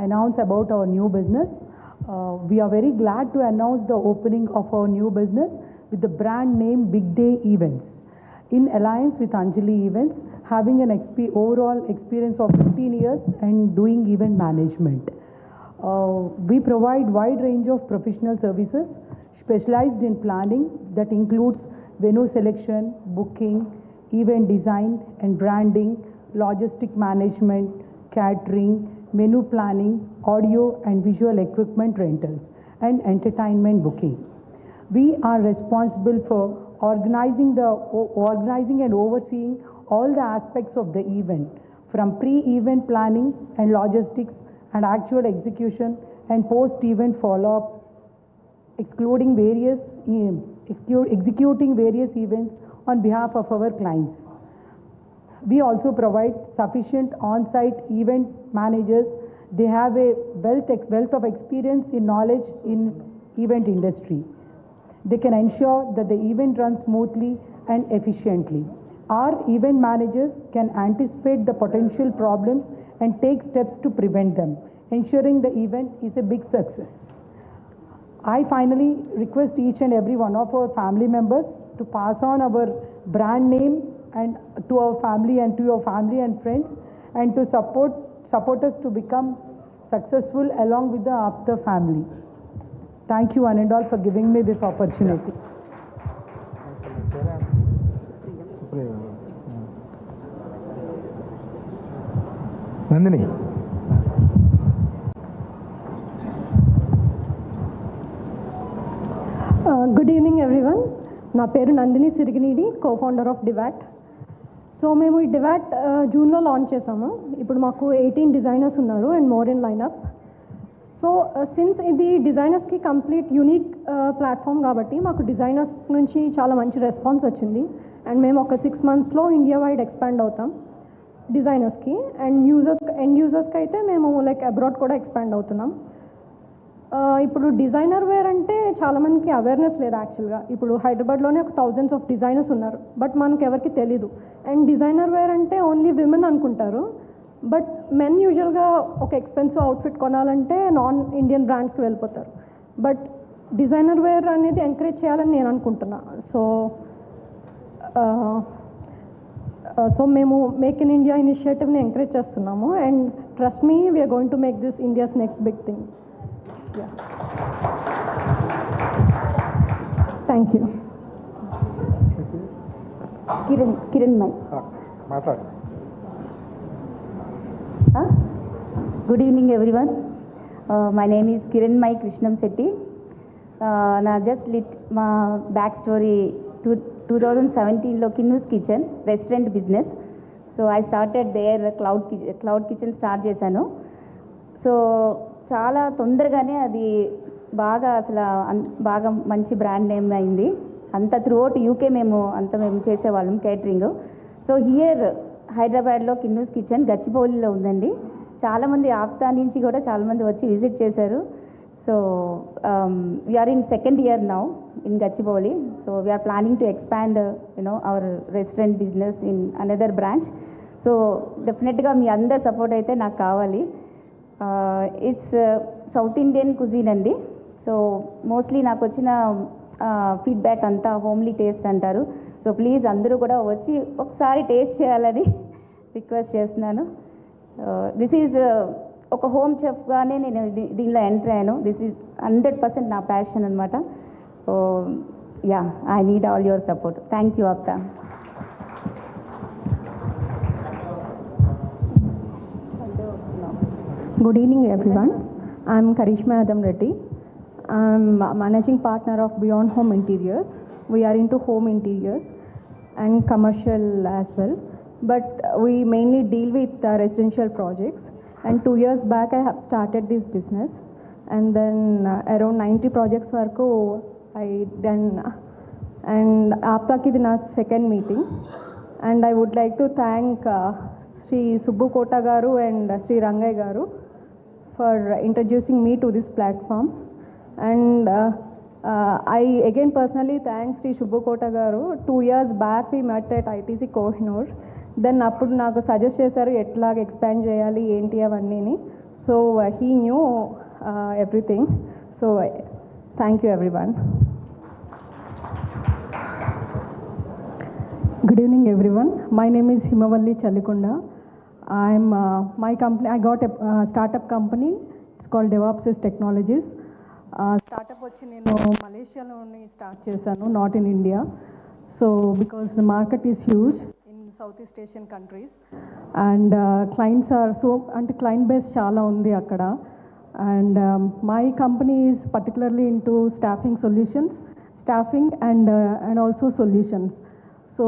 announce about our new business. We are very glad to announce the opening of our new business with the brand name Big Day Events, in alliance with Anjali Events, having an overall experience of 15 years and doing event management. We provide wide range of professional services specialized in planning that includes venue selection, booking, event design and branding, logistic management, catering, menu planning, audio and visual equipment rentals, and entertainment booking. We are responsible for organizing and overseeing all the aspects of the event, from pre-event planning and logistics and actual execution and post-event follow-up, executing various events on behalf of our clients. We also provide sufficient on-site event managers. They have a wealth of experience in knowledge in event industry. They can ensure that the event runs smoothly and efficiently. Our event managers can anticipate the potential problems and take steps to prevent them, ensuring the event is a big success. I finally request each and every one of our family members to pass on our brand name and to our family and to your family and friends, and to support us to become successful along with the APTA family. Thank you one and all for giving me this opportunity. Nandini. Good evening everyone. నా పేరు Nandini Sirigineedi, co-founder of DIVAT. So మేము ఈ డివాట్ జూన్లో launch చేసాము. ఇప్పుడు మాకు 18 designers ఉన్నారు and more in lineup. So since ఇది డిజైనర్స్కి కంప్లీట్ యూనిక్ ప్లాట్ఫామ్ కాబట్టి మాకు డిజైనర్స్ నుంచి చాలా మంచి రెస్పాన్స్ వచ్చింది. అండ్ మేము ఒక 6 monthsలో ఇండియా వైడ్ ఎక్స్పాండ్ అవుతాం డిజైనర్స్కి. అండ్ ఎండ్ యూజర్స్కి అయితే మేము లైక్ అబ్రాడ్ కూడా ఎక్స్పాండ్ అవుతున్నాం. ఇప్పుడు డిజైనర్ వేర్ అంటే చాలామందికి అవేర్నెస్ లేదు యాక్చువల్గా. ఇప్పుడు హైదరాబాద్లోనే ఒక thousands of డిజైనర్స్ ఉన్నారు, బట్ మనకు ఎవరికి తెలీదు. అండ్ డిజైనర్ వేర్ అంటే ఓన్లీ విమెన్ అనుకుంటారు, బట్ మెన్ యూజువల్గా ఒక ఎక్స్పెన్సివ్ అవుట్ఫిట్ కొనాలంటే నాన్ ఇండియన్ బ్రాండ్స్కి వెళ్ళిపోతారు. బట్ డిజైనర్ వేర్ అనేది ఎంకరేజ్ చేయాలని నేను అనుకుంటున్నా. సో మేము మేక్ ఇన్ ఇండియా ఇనిషియేటివ్ని ఎంకరేజ్ చేస్తున్నాము. And trust me, we're going to make this India's next big thing. Thank you. Kiran Mai. Good evening everyone. My name is Kiran Mai Krishnam Setti. Na just ma back story 2017 lo Kinnu's Kitchen restaurant business. So I started there cloud kitchen start chesanu. So చాలా తొందరగానే అది బాగా మంచి brand name అయింది. అంతా throughout UK మేము చేసేవాళ్ళం catering. So here హైదరాబాద్లో కిన్నూస్ కిచెన్ గచ్చిబౌలిలో ఉందండి. చాలామంది ఆప్తా నుంచి కూడా చాలామంది వచ్చి విజిట్ చేశారు. So we're in 2nd year now in Gachibowli. So we're planning to expand our restaurant business in another branch. So డెఫినెట్గా మీ అందరి సపోర్ట్ అయితే నాకు కావాలి. ఇట్స్ సౌత్ ఇండియన్ కుజీన్ అండి. సో మోస్ట్లీ నాకు వచ్చిన ఫీడ్బ్యాక్ అంతా హోమ్లీ టేస్ట్ అంటారు. సో ప్లీజ్ అందరూ కూడా వచ్చి ఒకసారి టేస్ట్ చేయాలని రిక్వెస్ట్ చేస్తున్నాను. దిస్ ఈజ్ ఒక హోమ్ చెఫ్గానే నేను దీనిలో ఎంటర్ అయ్యాను. దిస్ ఈజ్ 100% నా ప్యాషన్ అనమాట. So yeah, I need all your support. Thank you అప్తా. Good evening, everyone. I'm Karishma Adam Reddy. I'm managing partner of Beyond Home Interiors. We are into home interiors and commercial as well, but we mainly deal with residential projects. And 2 years back, I have started this business, and then around 90 projects వరకు I done. And APTA ki na second meeting, and I would like to thank Sri Subbu Kota garu and Sri Rangai garu for introducing me to this platform. And I again personally thank Sri Subbu Kota garu. 2 years back we met at ITC Kohinoor. Then appudu naaku suggest chesaru etlaga expand cheyali enti avannini. So he knew everything. So thank you everyone. Good evening everyone. My name is Himavalli Challikunda. I'm my company, I got a startup company. It's called DevOps Technologies. Startup వచ్చి నేను మలేషియాలోని start చేశాను, not in India. So because the market is huge in South East Asian countries and clients are so, అంటే client base చాలా ఉంది అక్కడ. And my company is particularly into staffing solutions, staffing and also solutions. So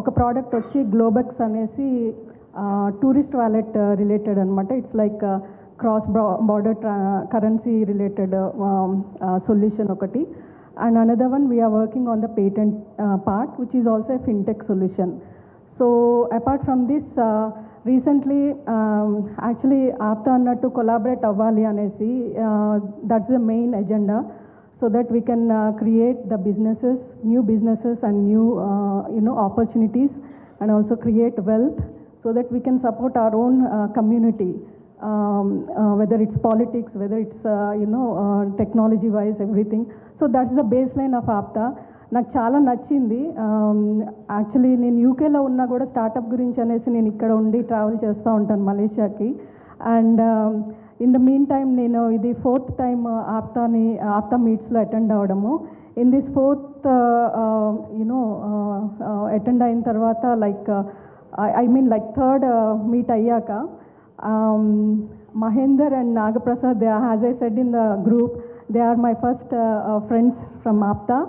ఒక product వచ్చి Globex అనేసి tourist wallet related అనమాట. It's like cross border currency related solution ఒకటి. And another one we're working on the patent part which is also a fintech solution. So apart from this recently actually APTA అన్నట్టు collaborate అవ్వాలి అనేసి, that's the main agenda. So that we can create the businesses, new businesses and new opportunities, and also create wealth so that we can support our own community, whether it's politics, whether it's technology wise, everything. So that's the baseline of APTA. నాకు చాలా నచ్చింది. Actually నేను యూకేలో ఉన్నా కూడా startup గురించి అనేసి నేను ఇక్కడ ఉండి ట్రావెల్ చేస్తూ ఉంటాను మలేషియాకి. And in the mean time నేను ఇది 4th టైం ఆప్తా మీట్స్లో అటెండ్ అవ్వడము. ఇన్ దిస్ 4th అటెండ్ అయిన తర్వాత like I mean like 3rd meet అయ్యాక Mahender and Nagaprasad, as I said in the group, they are my first friends from APTA,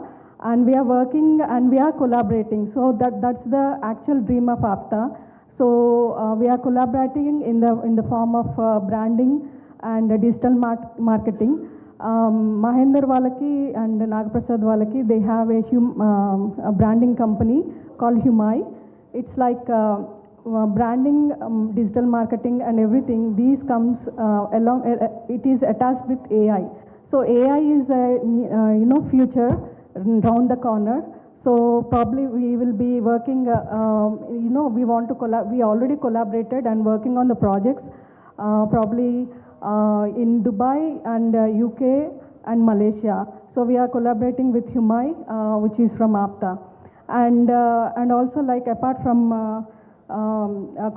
and we are working and we are collaborating. So that's the actual dream of APTA. So we are collaborating in the form of branding and digital marketing. Mahendra వాళ్ళకి and Nagprasad వాళ్ళకి, they have a branding company called Humai. It's like branding, digital marketing and everything. These comes along, it is attached with AI. So AI is a future round the corner. So probably we will be working, we want to we already collaborated and working on the projects, probably in Dubai and UK and Malaysia. So we are collaborating with Humai, which is from APTA. And also like apart from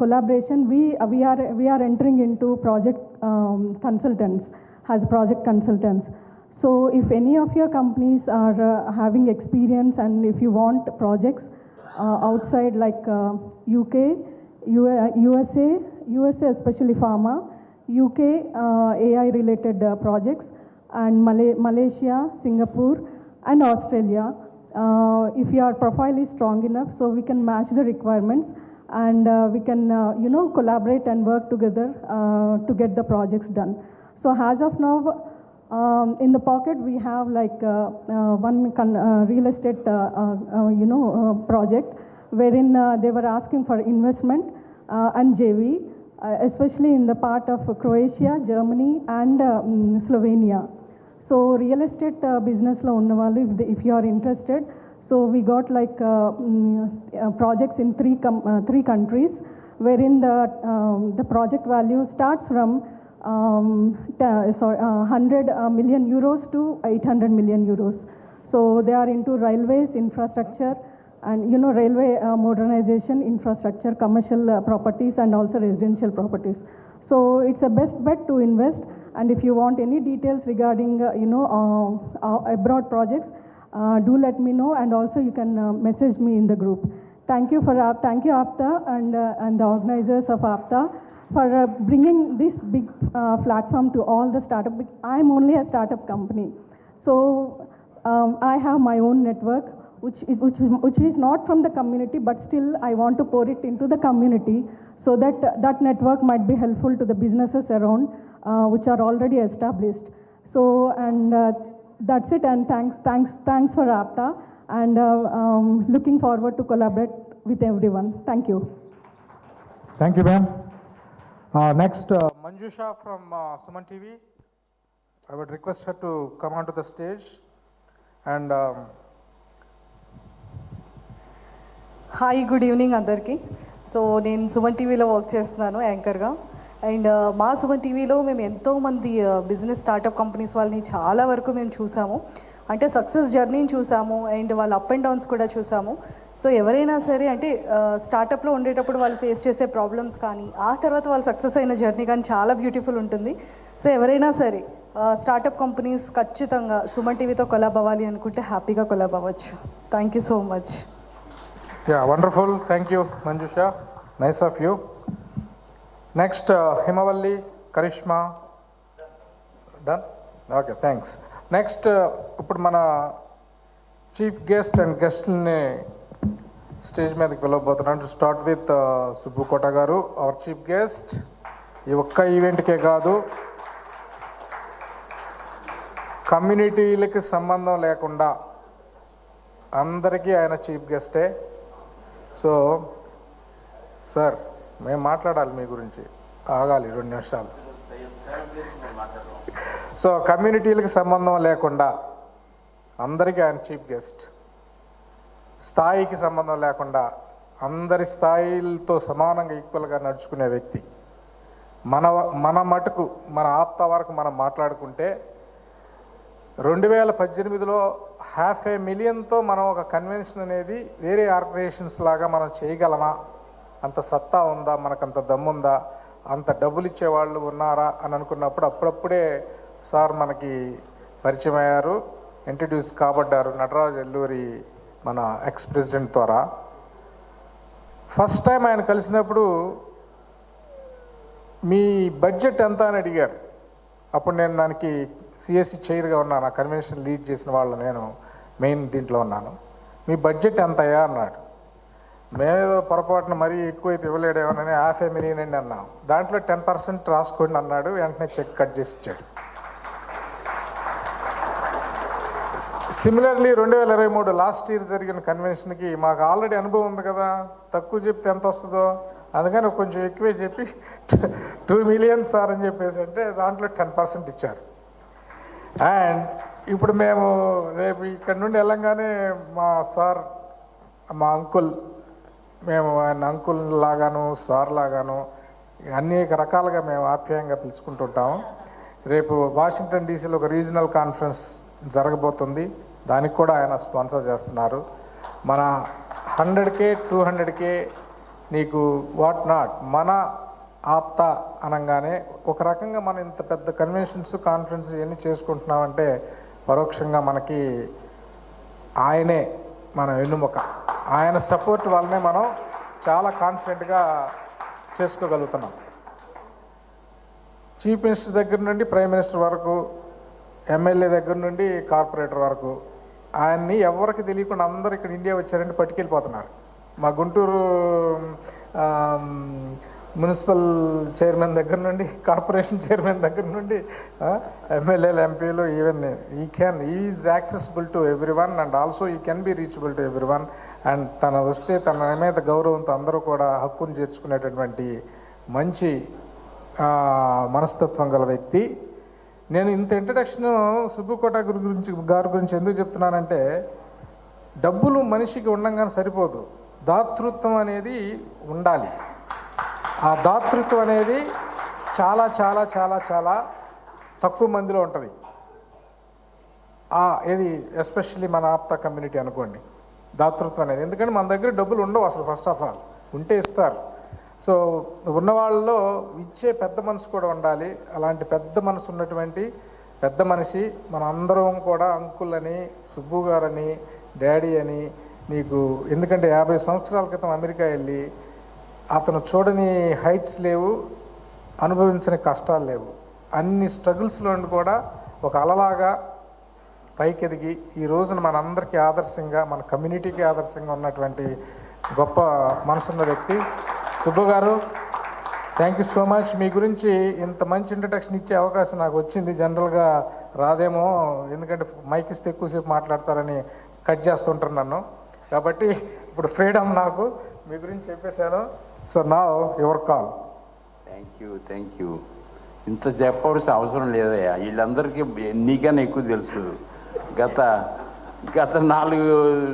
collaboration, we are entering into project consultants, as project consultants. So if any of your companies are having experience and if you want projects outside like UK, USA especially pharma, UK AI related projects, and Malaysia, Singapore and Australia, if your profile is strong enough, so we can match the requirements and we can collaborate and work together to get the projects done. So as of now, in the pocket we have like one real estate project wherein they were asking for investment and JV, especially in the part of Croatia, Germany and Slovenia. So real estate business lo unnavallu, if you are interested, so we got like projects in three countries wherein the project value starts from 100 million euros to 800 million euros. So they are into railways, infrastructure, and railway modernization, infrastructure, commercial properties, and also residential properties. So it's a best bet to invest. And if you want any details regarding abroad projects, do let me know, and also you can message me in the group. Thank you APTA and the organizers of APTA. for bringing this big platform to all the startup. I'm only a startup company. So I have my own network, which is not from the community, but still I want to pour it into the community so that that network might be helpful to the businesses around, which are already established. So, and that's it, and thanks for APTA, and looking forward to collaborate with everyone. Thank you. Thank you, ma'am. Next, Manjusha from Suman TV. I would request her to come onto the stage. And hi good evening అందరికీ. So నేను సుమన్ టీవీలో work చేస్తున్నాను యాంకర్గా. And మా సుమన్ టీవీలో మేము ఎంతోమంది business startup companies వాళ్ళని చాలా వరకు మేము చూసాము. అంటే సక్సెస్ జర్నీని చూసాము అండ్ వాళ్ళ అప్ అండ్ డౌన్స్ కూడా చూసాము. సో ఎవరైనా సరే అంటే స్టార్టప్లో ఉండేటప్పుడు వాళ్ళు ఫేస్ చేసే ప్రాబ్లమ్స్ కానీ ఆ తర్వాత వాళ్ళు సక్సెస్ అయిన జర్నీ కానీ చాలా బ్యూటిఫుల్ ఉంటుంది. సో ఎవరైనా సరే స్టార్టప్ కంపెనీస్ ఖచ్చితంగా సుమన్ టీవీతో కొలాబ్ అవ్వాలి అనుకుంటే హ్యాపీగా కొలాబ్ అవ్వచ్చు. Thank you so much. yeah, wonderful. Thank you, Manjusha. Nice of you. Next, Himavalli, Karishma. Done? Okay, thanks. Next, ఇప్పుడు మన చీఫ్ గెస్ట్ అండ్ గెస్ట్ని స్టేజ్ మీదకి వెళ్ళబోతున్నాను. To start with Subbu Kota గారు, అవర్ చీఫ్ గెస్ట్. ఈ ఒక్క ఈవెంట్కే కాదు, కమ్యూనిటీలకి సంబంధం లేకుండా అందరికీ ఆయన చీఫ్ గెస్టే. సో సార్, మేము మాట్లాడాలి మీ గురించి, ఆగాలి 2 నిమిషాలు. సో కమ్యూనిటీలకి సంబంధం లేకుండా అందరికీ ఆయన చీఫ్ గెస్ట్. స్థాయికి సంబంధం లేకుండా అందరి స్థాయిలతో సమానంగా ఈక్వల్గా నడుచుకునే వ్యక్తి. మన మటుకు మన ఆప్తా వరకు మనం మాట్లాడుకుంటే 2018లో 500,000తో మనం ఒక కన్వెన్షన్ అనేది వేరే ఆర్గనైజేషన్స్ లాగా మనం చేయగలమా, అంత సత్తా ఉందా, మనకంత దమ్ముందా, అంత డబ్బులు ఇచ్చేవాళ్ళు ఉన్నారా అని అనుకున్నప్పుడు అప్పుడప్పుడే సార్ మనకి పరిచయం అయ్యారు, ఇంట్రడ్యూస్ కాబడ్డారు నటరాజ్ ఎల్లూరి మన ఎక్స్ ప్రెసిడెంట్ ద్వారా. ఫస్ట్ టైం ఆయన కలిసినప్పుడు మీ బడ్జెట్ ఎంత అని అడిగారు. అప్పుడు నేను దానికి సిఎస్సి చైర్గా ఉన్నాను, ఆ కన్వెన్షన్ లీడ్ చేసిన వాళ్ళు నేను మెయిన్ దీంట్లో ఉన్నాను. మీ బడ్జెట్ ఎంతయ్యా అన్నాడు. మేమేదో పొరపాటున మరీ ఎక్కువైతే ఇవ్వలేడేమోనని 500,000 అండి అన్నాం. దాంట్లో 10% రాసుకోండి అన్నాడు. వెంటనే చెక్ కట్ చేసి ఇచ్చాడు. సిమిలర్లీ 2023 లాస్ట్ ఇయర్ జరిగిన కన్వెన్షన్కి మాకు ఆల్రెడీ అనుభవం ఉంది కదా, తక్కువ చెప్తే ఎంత వస్తుందో, అందుకని కొంచెం ఎక్కువే చెప్పి 2 million సార్ అని చెప్పేసి అంటే దాంట్లో 10% ఇచ్చారు. అండ్ ఇప్పుడు మేము రేపు ఇక్కడ నుండి వెళ్ళంగానే మా సార్, మా అంకుల్, మేము ఆయన అంకుల్ లాగాను సార్ లాగాను అనేక రకాలుగా మేము ఆప్యాయంగా పిలుచుకుంటుంటాము. రేపు వాషింగ్టన్ డీసీలో ఒక రీజనల్ కాన్ఫరెన్స్ జరగబోతుంది, దానికి కూడా ఆయన స్పాన్సర్ చేస్తున్నారు. మన 100K 200K నీకు వాట్ నాట్, మన ఆప్తా అనగానే ఒక రకంగా మనం ఇంత పెద్ద కన్వెన్షన్స్ కాన్ఫరెన్స్ ఇవన్నీ చేసుకుంటున్నామంటే పరోక్షంగా మనకి ఆయనే మన వెన్నుముక. ఆయన సపోర్ట్ వల్లనే మనం చాలా కాన్ఫిడెంట్గా చేసుకోగలుగుతున్నాం. చీఫ్ మినిస్టర్ దగ్గర నుండి ప్రైమ్ మినిస్టర్ వరకు, ఎమ్మెల్యే దగ్గర నుండి కార్పొరేటర్ వరకు ఆయన్ని ఎవరికి తెలియకుండా అందరూ ఇక్కడ ఇండియా వచ్చారంటే పట్టుకెళ్ళిపోతున్నారు. మా గుంటూరు మున్సిపల్ చైర్మన్ దగ్గర నుండి, కార్పొరేషన్ చైర్మన్ దగ్గర నుండి ఎమ్మెల్యేలు, ఎంపీలు, even is accessible to everyone and also he can be reachable to everyone. And తన వస్తే తన మీద గౌరవంతో అందరూ కూడా హక్కును చేర్చుకునేటటువంటి మంచి మనస్తత్వం గల వ్యక్తి. నేను ఇంత ఇంట్రడక్షన్ సుబ్బుకోట గారి గురించి ఎందుకు చెప్తున్నానంటే, డబ్బులు మనిషికి ఉండగానే సరిపోదు, దాతృత్వం అనేది ఉండాలి. ఆ దాతృత్వం అనేది చాలా చాలా చాలా చాలా తక్కువ మందిలో ఉంటుంది. ఇది ఎస్పెషల్లీ మన ఆప్తా కమ్యూనిటీ అనుకోండి, దాతృత్వం అనేది. ఎందుకంటే మన దగ్గర డబ్బులు ఉండవు అసలు, ఫస్ట్ ఆఫ్ ఆల్ ఉంటే ఇస్తారు. సో ఉన్న వాళ్ళలో ఇచ్చే పెద్ద మనసు కూడా ఉండాలి. అలాంటి పెద్ద మనసు ఉన్నటువంటి పెద్ద మనిషి మన అందరం కూడా అంకుల్ అని, సుబ్బు గారని, డాడీ అని నీకు. ఎందుకంటే 50 సంవత్సరాల క్రితం అమెరికా వెళ్ళి అతను చూడని హైట్స్ లేవు, అనుభవించిన కష్టాలు లేవు. అన్ని స్ట్రగుల్స్లో కూడా ఒక అలలాగా పైకి ఎదిగి ఈ రోజున మనందరికీ ఆదర్శంగా, మన కమ్యూనిటీకి ఆదర్శంగా ఉన్నటువంటి గొప్ప మనసున్న వ్యక్తి Subbu garu. Thank you so much. మీ గురించి ఇంత మంచి ఇంట్రడక్షన్ ఇచ్చే అవకాశం నాకు వచ్చింది. జనరల్గా రాదేమో, ఎందుకంటే మైక్ ఇస్తే ఎక్కువసేపు మాట్లాడతారని కట్ చేస్తుంటారు నన్ను. కాబట్టి ఇప్పుడు ఫ్రీడమ్ నాకు, మీ గురించి చెప్పేశాను. సో నా యువర్ కాల్. Thank you. ఇంత చెప్పవలసిన అవసరం లేదయ్యా, వీళ్ళందరికీ నీకన్నా ఎక్కువ తెలుసు. గత 4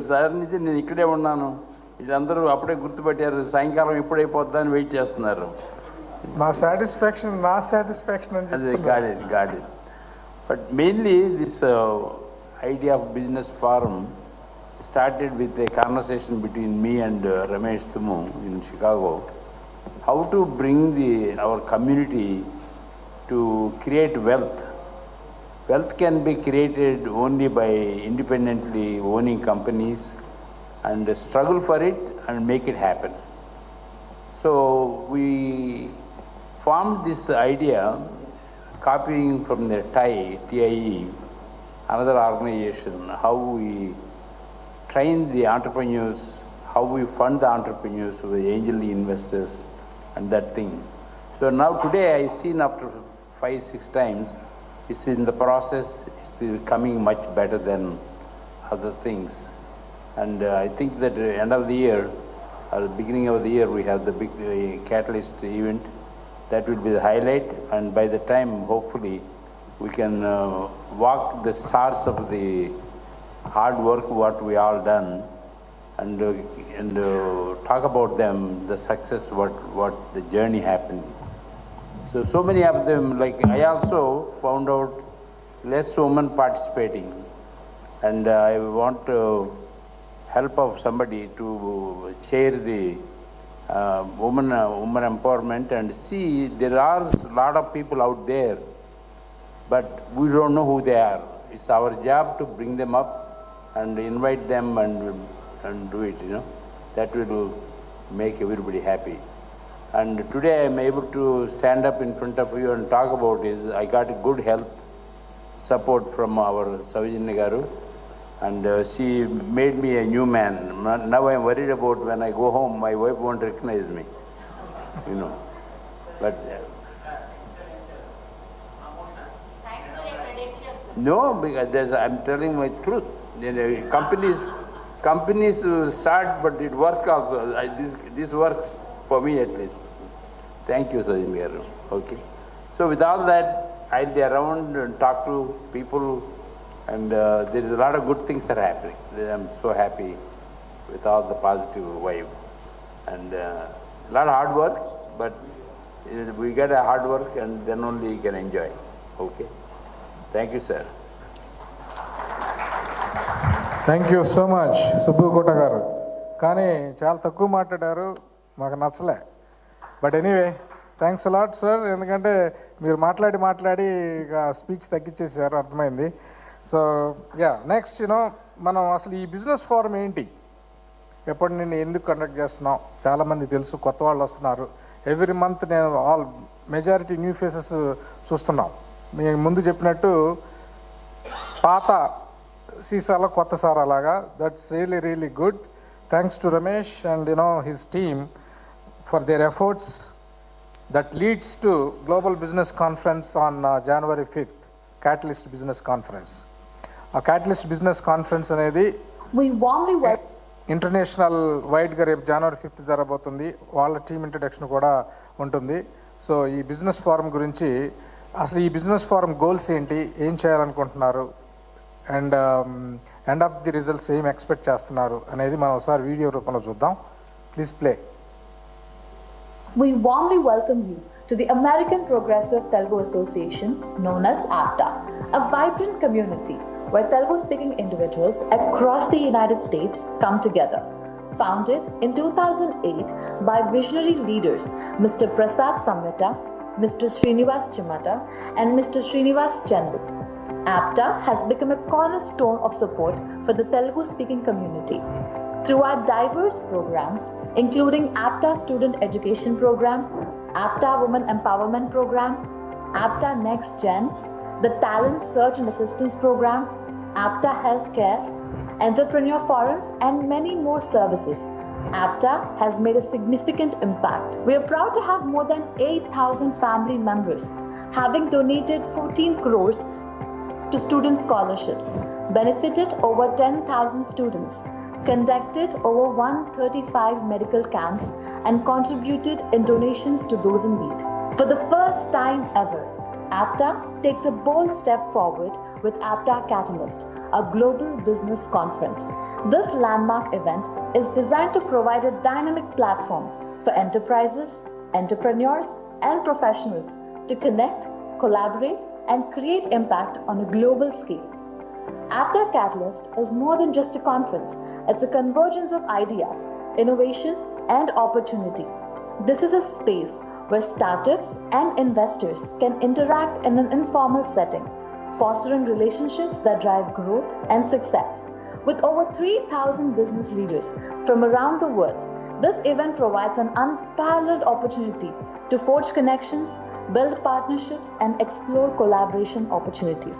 సార్లు నుంచి నేను ఇక్కడే ఉన్నాను. వీళ్ళందరూ అప్పుడే గుర్తుపెట్టారు, సాయంకాలం ఎప్పుడైపోద్దని వెయిట్ చేస్తున్నారు. నా సాటిస్ఫాక్షన్ అదే గాడి. But mainly this idea of business forum started with a conversation between me and Ramesh Tumu in Chicago. How to bring our community to create wealth. Wealth can be created only by independently owning companies and struggle for it and make it happen. So we formed this idea, copying from the TIE, another organization, how we train the entrepreneurs, how we fund the entrepreneurs with angel investors and that thing. So now today I seen after 5-6 times, it's in the process, it's becoming much better than other things. And I think that at the end of the year, or the beginning of the year, we have the big catalyst event. That will be the highlight, and by the time, hopefully, we can walk the stars of the hard work what we all done, and talk about them, the success, what the journey happened. So many of them, like I also found out less women participating, and I want help of somebody to chair the women empowerment, and see there are a lot of people out there, but we don't know who they are. It's our job to bring them up and invite them and do it, that will make everybody happy. And today I am able to stand up in front of you and talk about this. I got good help, support from our Savijanya Garu, and she made me a new man. Now I am worried about when I go home, my wife won't recognize me, But no, because I'm telling my truth. Companies start, but it works also. This works for me at least. Thank you, Sajin Garu. Okay. So with all that, I'll be around and talk to people, and there is a lot of good things that are happening. I'm so happy with all the positive vibe, and a lot of hard work, but we get a hard work, and then only you can enjoy. Okay. Thank you, sir. Thank you so much Subbu Kota garu. కానీ చాలా తక్కువ మాట్లాడారు, మాకు నచ్చలే. But anyway, thanks a lot sir, ఎందుకంటే మీరు మాట్లాడి ఇక స్పీచ్ తగ్గించేసారు, అర్థమైంది. సో నెక్స్ట్ మనం అసలు ఈ బిజినెస్ ఫోరం ఏంటి, ఎప్పటి నుండి ఎందుకు కండక్ట్ చేస్తున్నాం, చాలామంది తెలుసు, కొత్త వాళ్ళు వస్తున్నారు. ఎవ్రీ మంత్ నేను మెజారిటీ న్యూ ఫేసెస్ చూస్తున్నాం. మేము ముందు చెప్పినట్టు పాత సీసాలో కొత్త సార్ అలాగా. That's really good. Thanks to Ramesh and his team for their efforts that leads to global business conference on January 5th, catalyst business conference. ఆ క్యాటలిస్ట్ బిజినెస్ కాన్ఫరెన్స్ అనేది ఇంటర్నేషనల్ వైడ్గా రేపు January 5th జరగబోతుంది. వాళ్ళ టీమ్ ఇంట్రడక్షన్ కూడా ఉంటుంది. So ఈ business forum గురించి, అసలు ఈ బిజినెస్ ఫోరం గోల్స్ ఏంటి, ఏం చేయాలనుకుంటున్నారు, and end of the results ఏం ఎక్స్పెక్ట్ చేస్తున్నారు అనేది మనం ఒకసారి వీడియో రూపంలో చూద్దాం. Please play. We warmly welcome you to the American Progressive Telugu Association, known as APTA, a vibrant community where Telugu-speaking individuals across the United States come together. Founded in 2008 by visionary leaders Mr. Prasad Samvita, Mr. Srinivas Chimata, and Mr. Srinivas Chandu, APTA has become a cornerstone of support for the Telugu-speaking community. Through our diverse programs, including APTA Student Education Program, APTA Women Empowerment Program, APTA Next Gen, the Talent Search and Assistance Program, APTA Healthcare, Entrepreneur Forums, and many more services. APTA has made a significant impact. We are proud to have more than 8,000 family members, having donated 14 crores to student scholarships, benefited over 10,000 students, conducted over 135 medical camps, and contributed in donations to those in need. For the first time ever, APTA takes a bold step forward with APTA Catalyst, a global business conference. This landmark event is designed to provide a dynamic platform for enterprises, entrepreneurs, and professionals to connect, collaborate, and create impact on a global scale. APTA Catalyst is more than just a conference. It's a convergence of ideas, innovation, and opportunity. This is a space where startups and investors can interact in an informal setting, fostering relationships that drive growth and success. With over 3,000 business leaders from around the world, this event provides an unparalleled opportunity to forge connections, build partnerships, and explore collaboration opportunities.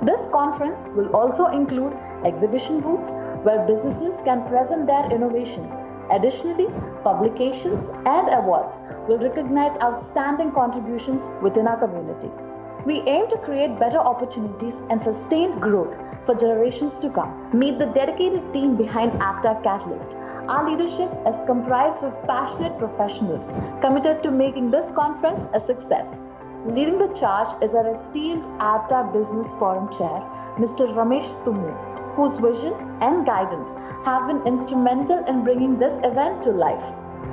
This conference will also include exhibition booths where businesses can present their innovation. Additionally, publications and awards will recognize outstanding contributions within our community. We aim to create better opportunities and sustained growth for generations to come. Meet the dedicated team behind APTA Catalyst. Our leadership is comprised of passionate professionals committed to making this conference a success. Leading the charge is our esteemed APTA Business Forum Chair, Mr. Ramesh Tumu, whose vision and guidance have been instrumental in bringing this event to life,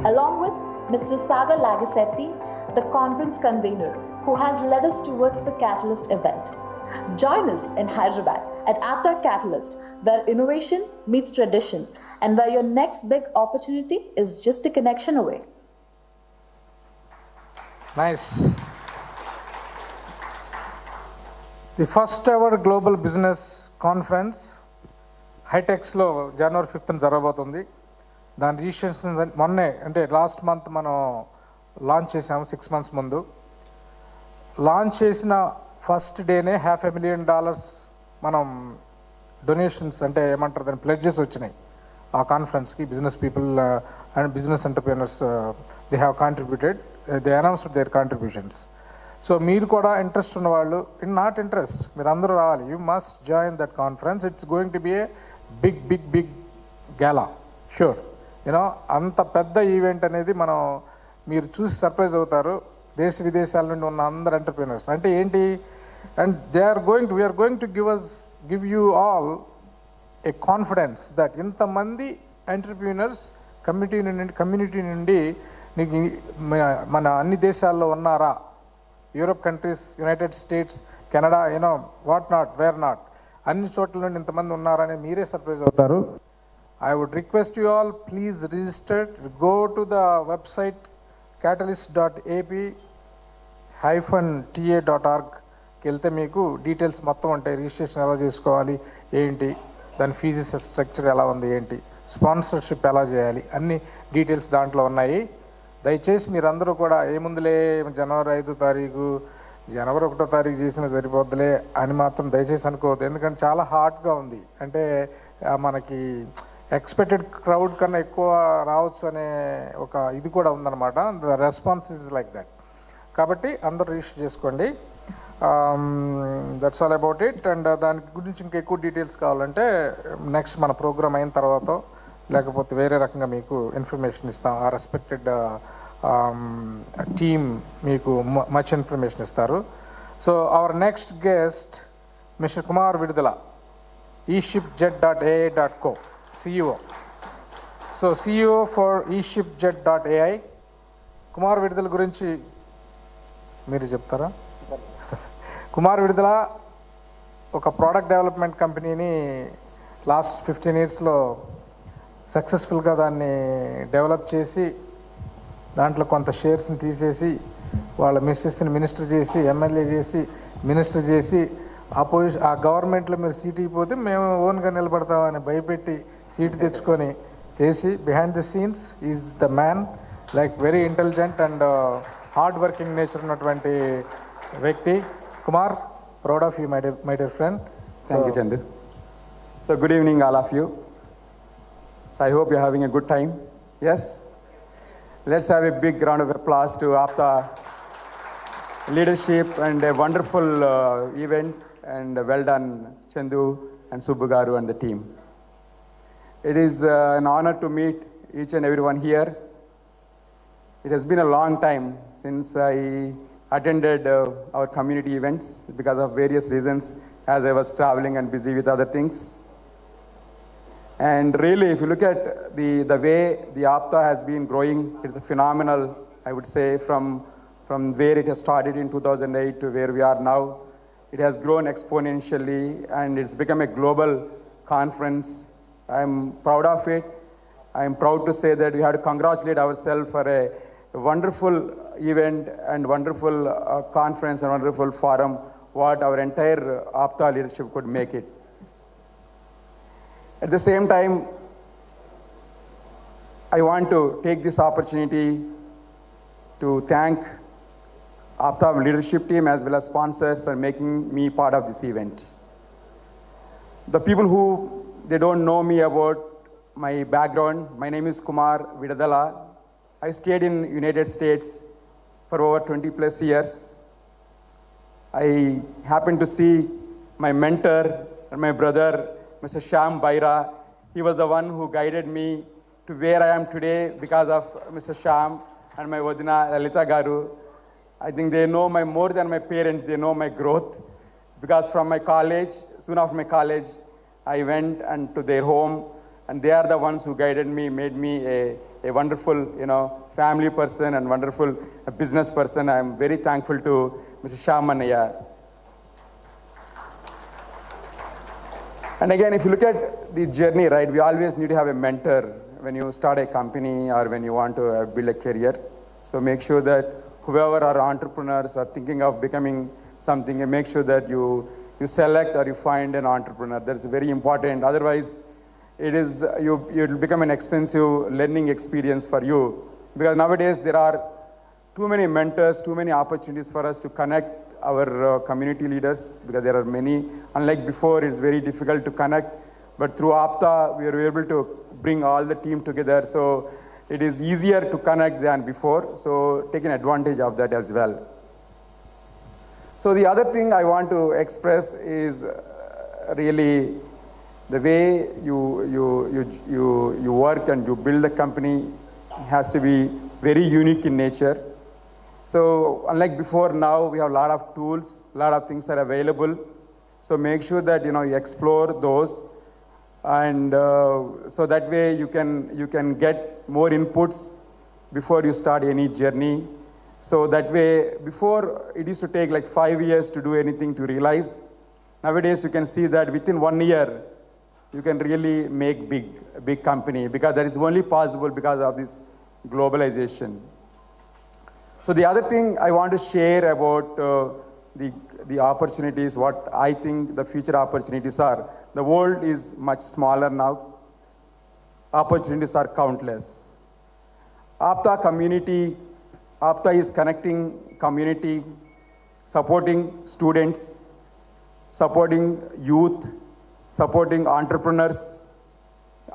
along with Mr. Sagar Lagasetti, the conference convener, who has led us towards the Catalyst event. Join us in Hyderabad at APTA Catalyst, where innovation meets tradition and where your next big opportunity is just a connection away. Nice. The first ever global business conference, Hitechలో January 5th జరగబోతుంది. దాని registration మొన్నే అంటే last month మనం launch చేసాము 6 months ముందు. Launch చేసిన first డేనే $500,000 మనం డొనేషన్స్ అంటే ఏమంటారు దాని ప్లెడ్జెస్ వచ్చినాయి ఆ కాన్ఫరెన్స్కి. Business people and business entrepreneurs they have contributed, they announced their contributions. So మీరు కూడా ఇంట్రెస్ట్ ఉన్నవాళ్ళు, నాట్ ఇంట్రెస్ట్, మీరు అందరూ రావాలి. You must join that conference. It's going to be a big big big gala, sure. You know అంత పెద్ద event అనేది మనం మీరు చూసి సర్ప్రైజ్ అవుతారు. దేశ విదేశాల నుండి ఉన్న అందరు ఎంటర్ప్రీనర్స్ అంటే ఏంటి, and we're going to give you all a confidence that ఇంతమంది ఎంటర్ప్రీనర్స్ కమ్యూనిటీ నుండి నీకు మన అన్ని దేశాల్లో ఉన్నారా, Europe countries, United States, Canada, you know what not, where not, అన్ని చోట్ల నుండి ఇంతమంది ఉన్నారని మీరే సర్ప్రైజ్ అవుతారు. I would request you all, please register. Go to the website catalyst.ap-ta.org వెళ్తే మీకు డీటెయిల్స్ మొత్తం ఉంటాయి. రిజిస్ట్రేషన్ ఎలా చేసుకోవాలి, ఏంటి, దాని ఫీజు స్ట్రక్చర్ ఎలా ఉంది, ఏంటి, స్పాన్సర్షిప్ ఎలా చేయాలి, అన్ని డీటెయిల్స్ దాంట్లో ఉన్నాయి. దయచేసి మీరందరూ కూడా ఏముందులే జనవరి 5వ తారీఖు, జనవరి 1వ తారీఖు చేసినా సరిపోద్దులే అని మాత్రం దయచేసి అనుకోవద్దు. ఎందుకంటే చాలా హాట్గా ఉంది. అంటే మనకి ఎక్స్పెక్టెడ్ క్రౌడ్ కన్నా ఎక్కువ రావచ్చు అనే ఒక ఇది కూడా ఉందన్నమాట. The response is like that. కాబట్టి అందరూ రిజిస్టర్ చేసుకోండి. That's all about it. And దాని గురించి ఇంకా ఎక్కువ డీటెయిల్స్ కావాలంటే నెక్స్ట్ మన ప్రోగ్రామ్ అయిన తర్వాత లేకపోతే వేరే రకంగా మీకు ఇన్ఫర్మేషన్ ఇస్తాం. ఆ రెస్పెక్టెడ్ టీమ్ మీకు మచ్ ఇన్ఫర్మేషన్ ఇస్తారు. So our next guest mister Kumar విడుదల, eShipJet.ai.co, CEO. So CEO for eShipJet.ai. Kumar విడుదల గురించి మీరు చెప్తారా? కుమార్ విడుదల ఒక ప్రోడక్ట్ డెవలప్మెంట్ కంపెనీని లాస్ట్ 15 yearsలో సక్సెస్ఫుల్గా దాన్ని డెవలప్ చేసి దాంట్లో కొంత షేర్స్ని తీసేసి వాళ్ళ మిస్సెస్ని మినిస్టర్ చేసి, ఎమ్మెల్యే చేసి, మినిస్టర్ చేసి, ఆ గవర్నమెంట్లో మీరు సీట్ ఇవ్వకపోతే మేము ఓన్గా నిలబడతామని భయపెట్టి సీటు తెచ్చుకొని చేసి behind the scenes is the man, like very intelligent and hard working nature ఉన్నటువంటి వ్యక్తి Kumar. Proud of you my dear friend. Thank you, Chandu. So good evening, all of you. So I hope you're having a good time. Yes? Let's have a big round of applause to APTA leadership and a wonderful event, and well done, Chandu and Subbu Garu and the team. It is an honor to meet each and everyone here. It has been a long time since I attended our community events because of various reasons, as I was traveling and busy with other things. And really, if you look at the way the APTA has been growing, it's a phenomenal, I would say, from where it has started in 2008 to where we are now. It has grown exponentially, and it's become a global conference. I'm proud of it. I'm proud to say that we have to congratulate ourselves for a wonderful event and wonderful conference and wonderful forum, what our entire APTA leadership could make it. At the same time, I want to take this opportunity to thank APTA leadership team as well as sponsors for making me part of this event. The people who they don't know me about my background, my name is Kumar Vidadala. I stayed in United States for over 20 plus years. I happened to see my mentor and my brother, Mr. Shyam Baira. He was the one who guided me to where I am today because of Mr. Shyam and my Vadina Lalita Garu. I think they know more than my parents, they know my growth. Because from my college, soon after my college, I went and to their home, and they are the ones who guided me, made me a wonderful, family person and wonderful business person. I am very thankful to Mr. Shyam Annaya. And again, if you look at the journey, right, we always need to have a mentor when you start a company or when you want to build a career. So make sure that whoever are entrepreneurs are thinking of becoming something, and make sure that you select or you find an entrepreneur. That's very important. Otherwise, you'll become an expensive learning experience for you. Because nowadays there are too many mentors, too many opportunities for us to connect our community leaders, because there are many. Unlike before, it's very difficult to connect. But through APTA, we are able to bring all the team together. So it is easier to connect than before. So taking advantage of that as well. So the other thing I want to express is really the way you work and you build the company has to be very unique in nature. So unlike before, now we have a lot of tools, a lot of things are available. So make sure that you explore those, and so that way you can get more inputs before you start any journey. So that way, before it used to take like 5 years to do anything to realize. Nowadays you can see that within 1 year you can really make big company, because that is only possible because of this globalization. So the other thing I want to share about the opportunities, what I think the future opportunities are. The world is much smaller now. Opportunities are countless. APTA is connecting community, supporting students, supporting youth, supporting entrepreneurs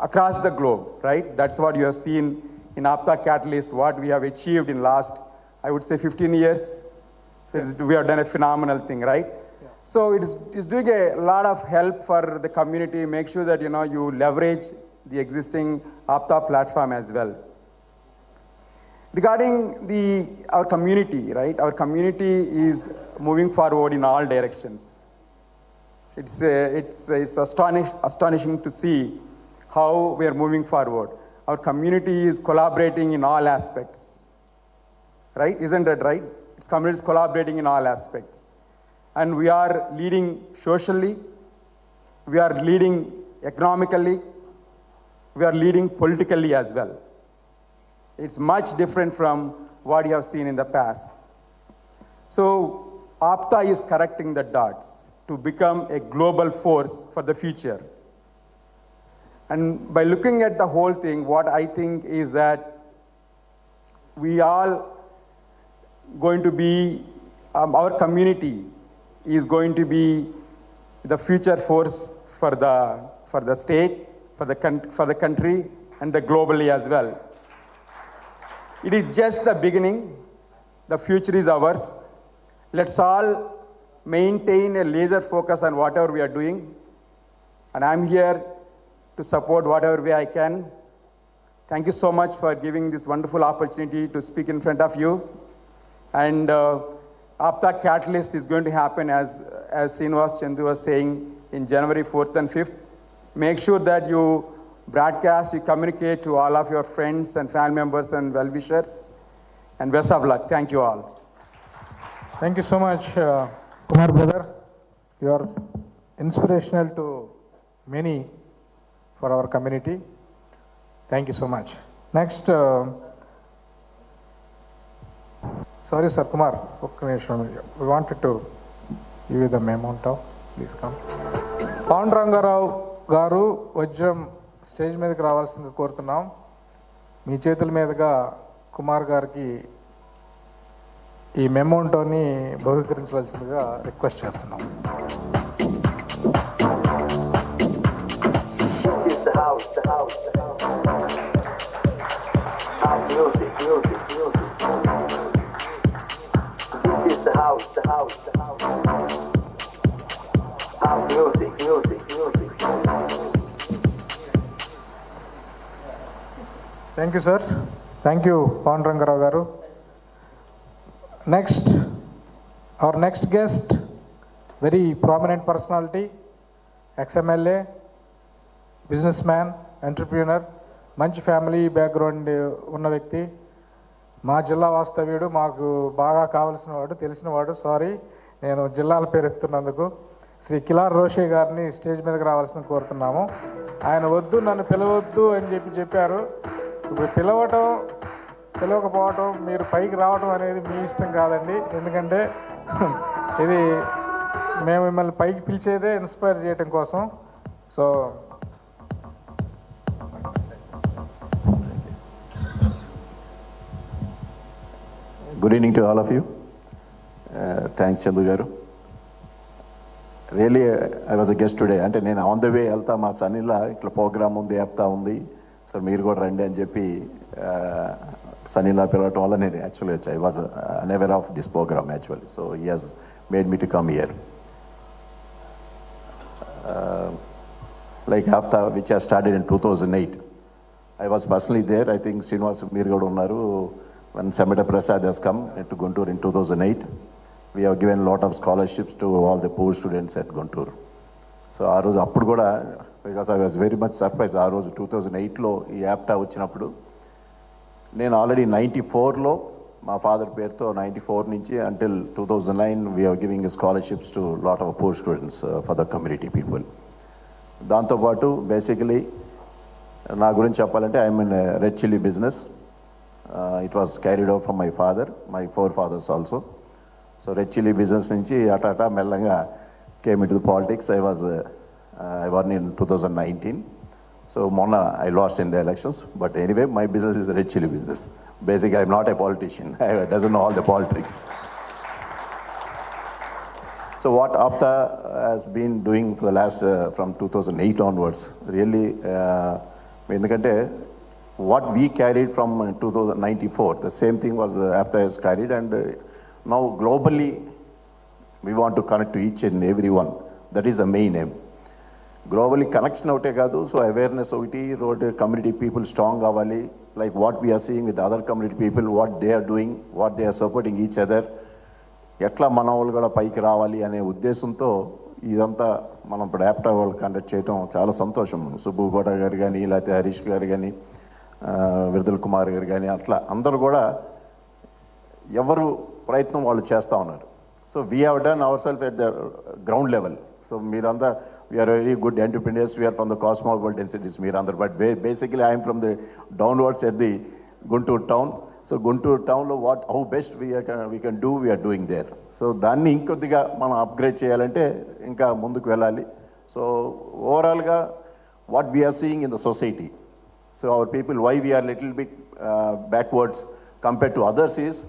across the globe, right? That's what you have seen in APTA Catalyst, what we have achieved in last, I would say 15 years. So we have done a phenomenal thing, right? Yeah. So it's doing a lot of help for the community. Make sure that you leverage the existing APTA platform as well. Regarding our community, right? Our community is moving forward in all directions. It's astonishing to see how we are moving forward. Our community is collaborating in all aspects, right? Isn't that right? Community is collaborating in all aspects. And we are leading socially, we are leading economically, we are leading politically as well. It's much different from what you have seen in the past. So APTA is correcting the dots to become a global force for the future. And by looking at the whole thing, what I think is that we all going to be, our community is going to be the future force for the state, for the country, and the globally as well. It is just the beginning. The future is ours. Let's all maintain a laser focus on whatever we are doing. And I'm here to support whatever way I can. Thank you so much for giving this wonderful opportunity to speak in front of you. And APTA Catalyst is going to happen as Srinivas Chandu was saying in January 4th and 5th. Make sure that you broadcast, you communicate to all of your friends and family members and well-wishers. And best of luck. Thank you all. Thank you so much, Kumar brother. You are inspirational to many for our community. Thank you so much. Next, sorry sir, Kumar, we wanted to give you the memento. Please come. Pandurangarao garu Vajram stage మీదకి రావాల్సిందిగా కోరుతున్నాం. మీ చేతుల మీదుగా కుమార్ గారికి ఈ మెమోంటోని బహుకరించవలసిందిగా request చేస్తున్నాం. Thank you, sir. Thank you, Pandurangarao garu. Next, our next guest, very prominent personality, ex-MLA, businessman, entrepreneur, మంచి family background ఉన్న వ్యక్తి, మా జిల్లా వాస్తవ్యుడు, మాకు బాగా కావలసిన వాడు, తెలిసిన వాడు. సారీ, నేను జిల్లాల పేరు ఎత్తున్నందుకు. శ్రీ కిలార్ రోషే గారిని స్టేజ్ మీదకి రావాల్సిన కోరుతున్నాము. ఆయన వద్దు, నన్ను పిలవద్దు అని చెప్పారు. ఇప్పుడు పిలవకపోవటం, మీరు పైకి రావడం అనేది మీ ఇష్టం కాదండి. ఎందుకంటే ఇది మేము మిమ్మల్ని పైకి పిలిచేదే ఇన్స్పైర్ చేయడం కోసం. So good evening to all of you. Thanks Chandu garu. Really I was a guest today. అంటే నేను ఆన్ ద వే వెళ్తా, మా సన్నీలా ఇట్లా ప్రోగ్రామ్ ఉంది, APTA ఉంది, సో మీరు కూడా రండి అని చెప్పి సన్నీలా పిలవటం వల్ల నేను actually I was unaware of this programme actually. So he has made me to come here. Like APTA, which has started in 2008. I was personally there. I think Srinivas మీరు కూడా ఉన్నారు. When Samita Prasad has come to Guntur in 2008, we have given a lot of scholarships to all the poor students at Guntur. So ఆ రోజు అప్పుడు కూడా, because I was very much surprised, ఆ రోజు 2008లో ఈ APTA వచ్చినప్పుడు నేను ఆల్రెడీ 94లో మా ఫాదర్ పేరుతో 94 నుంచి until 2009 we are giving scholarships to lot of poor students for the community people. దాంతోపాటు బేసికలీ నా గురించి చెప్పాలంటే I'm in red chilli business. It was carried out from my father, my forefathers also. So red chilli business నుంచి అటాటా మెల్లగా came into politics. I won in 2019. So మొన్న I lost in the elections. But anyway my business is red chilli business. Basically I'm not a politician. I doesn't know all the politics. So what APTA has been doing for the last, from 2008 onwards, really, ఎందుకంటే what we carried from 2094, the same thing was APTA has carried, and now globally we want to connect to each and everyone. That is the main aim. Globally connection ఒకటే కాదు, so awareness ఒకటి, road community people strong అవ్వాలి. Like what we are seeing with other community people, what they are doing, what they are supporting each other. ఎట్లా మన వాళ్ళు కూడా పైకి రావాలి అనే ఉద్దేశంతో ఇదంతా మనం ఇప్పుడు APTA వాళ్ళు కండక్ట్ చేయడం చాలా సంతోషం. సుబ్బు కోట గారు కానీ, లేకపోతే హరీష్ గారు కానీ, విరుదల్ కుమార్ గారు కానీ, అట్లా అందరూ కూడా ఎవరు ప్రయత్నం వాళ్ళు చేస్తూ ఉన్నారు. So we have done our self at the ground level. So మీరంతా we're very good entrepreneurs, we're from the cosmopolitan cities మీరందరూ. But basically I'm from the downwards at the Guntur town. So Guntur టౌన్లో how best we can do, we're doing there. So దాన్ని ఇంకొద్దిగా మనం upgrade చేయాలంటే ఇంకా ముందుకు వెళ్ళాలి. సో ఓవరాల్గా what we're seeing in the society, so our people why we're little bit backwards compared to others is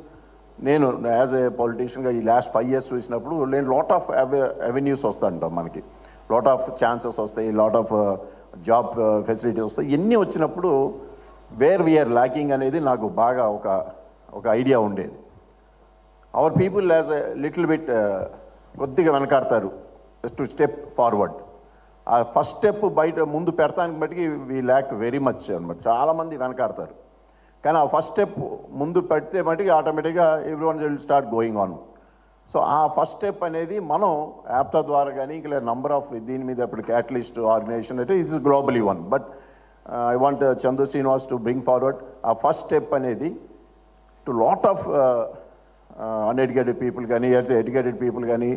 నేను యాజ్ ఏ పొలిటీషియన్గా ఈ లాస్ట్ 5 years చూసినప్పుడు నేను లాట్ ఆఫ్ అవెన్యూస్ వస్తాయంట మనకి, లాట్ ఆఫ్ ఛాన్సెస్ వస్తాయి, లాట్ ఆఫ్ జాబ్ ఫెసిలిటీస్ వస్తాయి. ఇవన్నీ వచ్చినప్పుడు వేర్ వీఆర్ ల్యాకింగ్ అనేది నాకు బాగా ఒక ఐడియా ఉండేది. Our people as a little bit కొద్దిగా వెనకాడతారు టు స్టెప్ ఫార్వర్డ్. ఆ ఫస్ట్ స్టెప్ బయట ముందు పెడతానికి బట్టి వీ ల్యాక్ వెరీ మచ్ అనమాట. చాలామంది వెనకాడతారు, కానీ ఆ ఫస్ట్ స్టెప్ ముందు పెడితే మటుకి ఆటోమేటిక్గా every one will start going on. So ఆ ఫస్ట్ స్టెప్ అనేది మనం యాప్టా ద్వారా కానీ ఇంకా నంబర్ ఆఫ్ దీని మీద ఇప్పుడు క్యాటలిస్ట్ ఆర్గనైజేషన్ అయితే it's globally one. But I want Chandu Srinivas to bring forward ఆ ఫస్ట్ స్టెప్ అనేది to lot of uneducated people కానీ, ఎడ్యుకేటెడ్ పీపుల్ కానీ,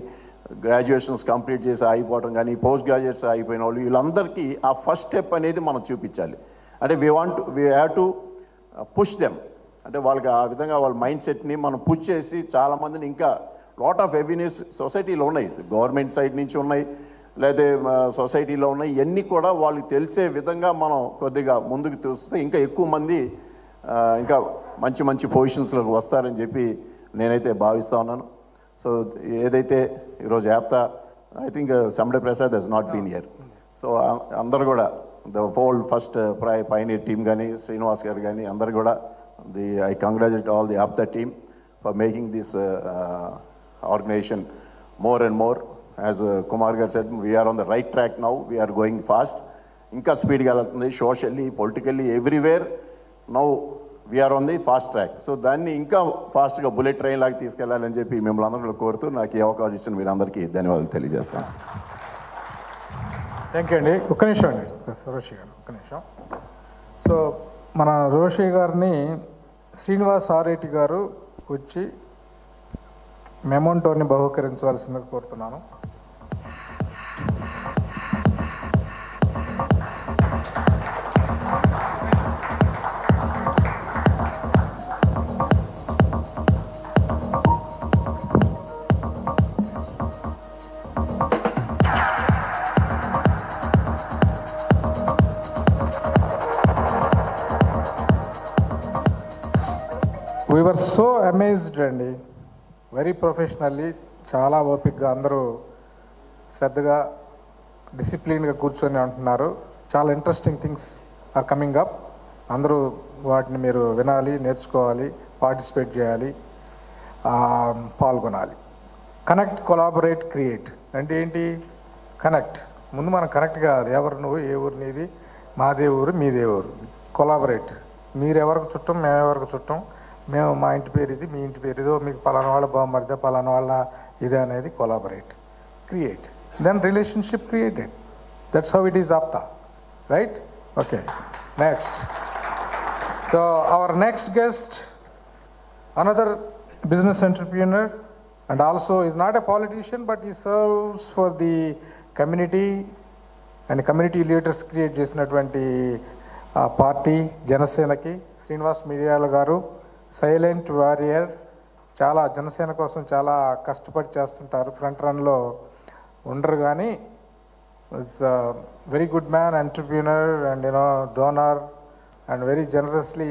గ్రాడ్యుయేషన్స్ కంప్లీట్ చేసి అయిపోవడం కానీ, పోస్ట్ గ్రాడ్యుయేట్స్ అయిపోయిన వాళ్ళు, వీళ్ళందరికీ ఆ ఫస్ట్ స్టెప్ అనేది మనం చూపించాలి. అంటే we have to push them. అంటే వాళ్ళకి ఆ విధంగా వాళ్ళ మైండ్ సెట్ని మనం పుష్ చేసి చాలామందిని ఇంకా లాట్ ఆఫ్ అవెన్యూస్ సొసైటీలో ఉన్నాయి, గవర్నమెంట్ సైడ్ నుంచి ఉన్నాయి, లేదా సొసైటీలో ఉన్నాయి. ఇవన్నీ కూడా వాళ్ళకి తెలిసే విధంగా మనం కొద్దిగా ముందుకు చూస్తే ఇంకా ఎక్కువ మంది ఇంకా మంచి మంచి పొజిషన్స్లోకి వస్తారని చెప్పి నేనైతే భావిస్తూ ఉన్నాను. సో ఏదైతే ఈరోజు APTA I think somebody Prasad he's not been here. So అందరు కూడా the whole first pioneer team కానీ, శ్రీనివాస్ గారు కానీ అందరు కూడా I congratulate all the APTA team for making this organization more and more. As Kumar Gar said, we are on the right track now. We are going fast. Inka speed ga velutundi, socially, politically, everywhere. Now we are on the fast track. So danni inka fast ga bullet train laga తీసుకెళ్లాలని చెప్పి మిమ్మల్ని అందరూ కోరుతూ నాకు ఈ అవకాశం ఇచ్చిన మీరందరికీ ధన్యవాదాలు తెలియజేస్తాను. థ్యాంక్ యూ అండి. ఒక్క నిమిషం అండి రోషి గారు, ఒక్క నిమిషం. సో మన రోషి గారిని శ్రీనివాస్ ఆర్ఐటి గారు వచ్చి మెమోంటోని బహుకరించవలసిందిగా కోరుతున్నాను. We were so amazed అండి, వెరీ ప్రొఫెషనల్లీ, చాలా ఓపిక్గా అందరూ శ్రద్ధగా డిసిప్లిన్గా కూర్చొని అంటున్నారు. చాలా interesting things are coming up. అందరూ వాటిని మీరు వినాలి, నేర్చుకోవాలి, పార్టిసిపేట్ చేయాలి, పాల్గొనాలి. కనెక్ట్, కొలాబరేట్, క్రియేట్ అంటే ఏంటి? కనెక్ట్, ముందు మనం కనెక్ట్ కావాలి. ఎవరు నువ్వు, ఏ ఊరు నీది, మాదే ఊరు, మీదే ఊరు. కొలాబరేట్, మీరెవరికి చుట్టం, మేమెవరికి చుట్టం, మేము మా ఇంటి పేరు ఇది, మీ ఇంటి పేరు ఇదో, మీకు పలానా వాళ్ళ బాగుమరిదే, పలానా వాళ్ళ ఇదే అనేది collaborate. Create, then relationship created. That's how it is APTA, right? Okay, next. So our next guest, another business entrepreneur and also is not a politician but he serves for the community and community leaders create చేసినటువంటి party జనసేనకి శ్రీనివాస్ మిర్యాల గారు. Silent warrior, చాలా జనసేన కోసం చాలా కష్టపడి చేస్తుంటారు, front రన్లో ఉండరు కానీ it's very good man, entrepreneur and donor and very generously,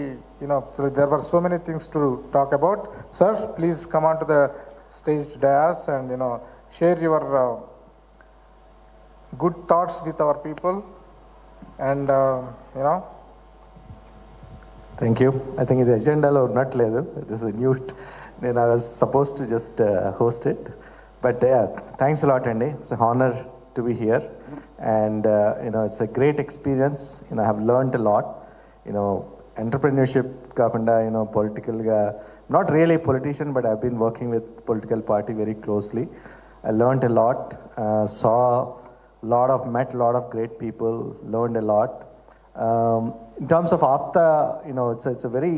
so there were so many things to talk about. Sir, please come on to the stage dais and share your good thoughts with our people and Thank you. I think the agenda lo unnatledu. This is new. Then I was supposed to just host it, but thanks a lot, Andy. It's an honor to be here, and it's a great experience. I have learned a lot. Entrepreneurship kaakunda, political ga, not really a politician, but I've been working with political party very closely. I learned a lot, met a lot of great people, learned a lot. In terms of APTA, it's a very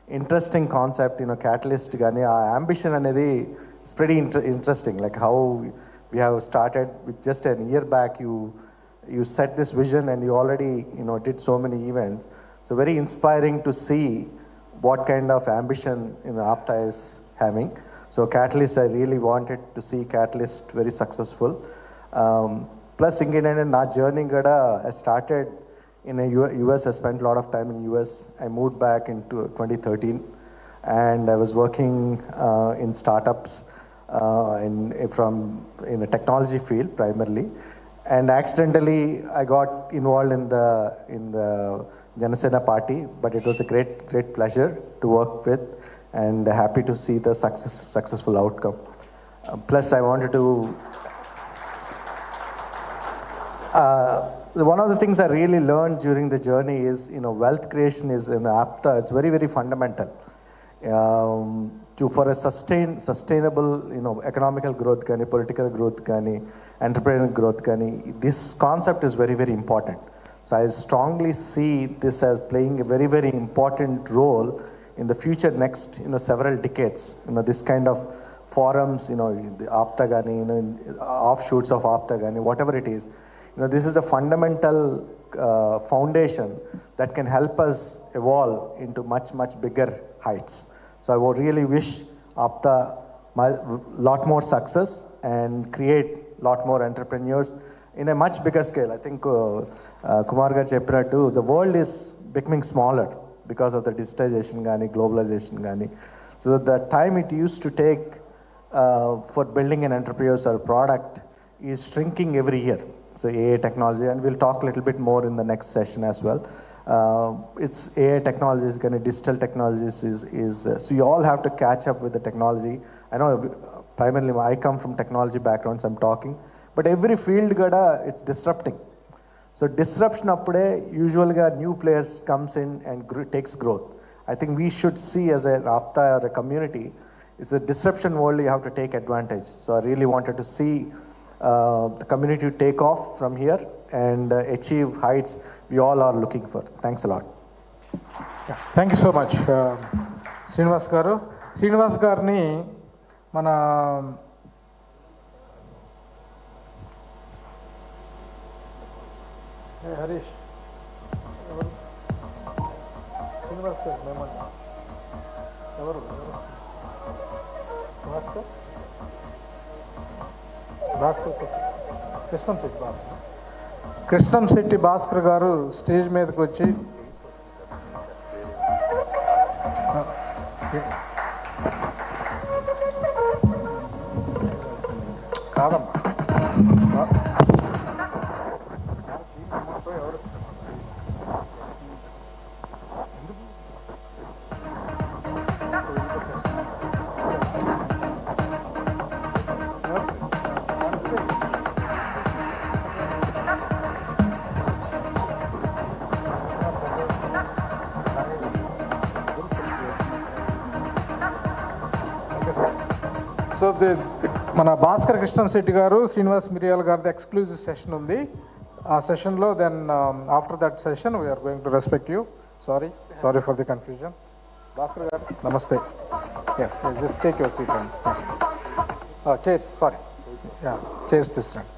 interesting concept, catalyst gani, ambition anedi is pretty interesting, like how we have started with just a year back, you set this vision and you already, did so many events. So very inspiring to see what kind of ambition APTA is having. So Catalyst, I really wanted to see Catalyst very successful. Plus, in my journey, I started in the US. I spent a lot of time in US. I moved back into 2013, and I was working in startups in a technology field primarily. And accidentally, I got involved in the Janasena party, but it was a great pleasure to work with, and happy to see the successful outcome. Plus, I wanted to. One of the things I really learned during the journey is, wealth creation is in APTA. It's very fundamental. For a sustainable, economical growth, political growth, entrepreneurial growth, this concept is very important. So I strongly see this as playing a very important role in the future next, several decades. This kind of forums, the APTA, offshoots of APTA, whatever it is. This is a fundamental foundation that can help us evolve into much bigger heights. So I would really wish APTA a lot more success and create a lot more entrepreneurs in a much bigger scale. I think Kumar garu cheppinattu, the world is becoming smaller because of the digitization, globalization. So the time it used to take for building an enterprise or product is shrinking every year. So AI technology, and we'll talk a little bit more in the next session as well. It's AI technologies, digital technologies so you all have to catch up with the technology. I know primarily I come from technology backgrounds, I'm talking, but every field it's disrupting. So disruption appude usually new players comes in and takes growth. I think we should see as an APTA or a community, it's a disruption world, you have to take advantage. So I really wanted to see the community take off from here and achieve heights we all are looking for. Thanks a lot. Yeah, thank you so much, Srinivas garu. Srinivas garni mana Harish Srinivas garu memanta evaru కృష్ణం శెట్టి భాస్కర్ గారు stage మీదకి వచ్చి కాదమ్మా so మన భాస్కర్ కృష్ణం శెట్టి గారు శ్రీనివాస్ మిరియాల గారిది exclusive session ఉంది. ఆ సెషన్లో then after that session we're going to respect you. Sorry for the confusion. Bhaskar garu namaste. Just take your seat and chairs chairs తీసుకురండి.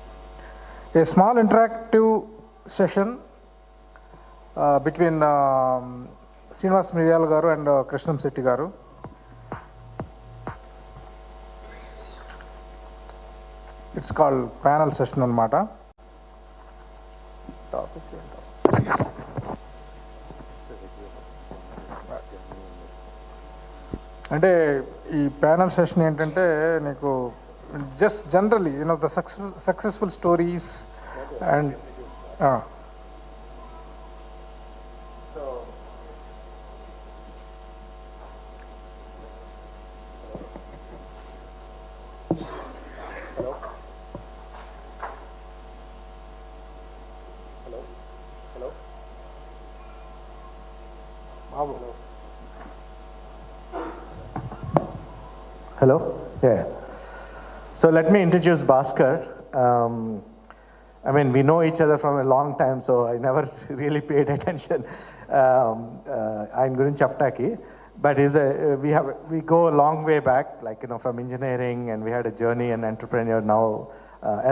A small interactive session between Srinivas Miriyala garu and కృష్ణం శెట్టి గారు. ఇట్స్ కాల్డ్ ప్యానల్ సెషన్ అన్నమాట. అంటే ఈ panel session ఏంటంటే నీకు just generally the successful stories and Hello? Yeah. So let me introduce Bhaskar. I mean, we know each other from a long time, so I never really paid attention. I'm going to Chaptaki, but we go a long way back, like, from engineering, and we had a journey and entrepreneur now.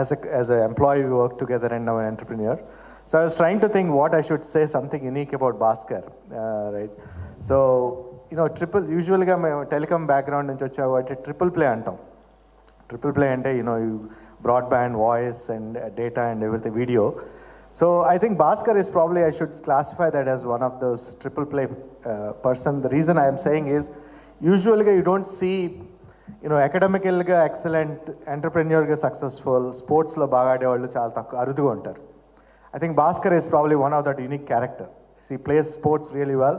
As an employee, we work together and now an entrepreneur. So I was trying to think what I should say something unique about Bhaskar, right? So, usually మేము telecom background నుంచి వచ్చావు అంటే triple play అంటాం. Triple play అంటే broadband, voice and data and everything, video. So I think Bhaskar is probably, I should classify that as one of those triple play person. The reason I am saying is యూజువల్గా you don't see అకాడమికల్గా excellent, ఎంటర్ప్రెన్యూర్గా successful, స్పోర్ట్స్లో బాగా ఆడేవాళ్ళు చాలా తక్కువ, అరుదుగా ఉంటారు. I think Bhaskar is probably one of that unique character. He plays sports really well.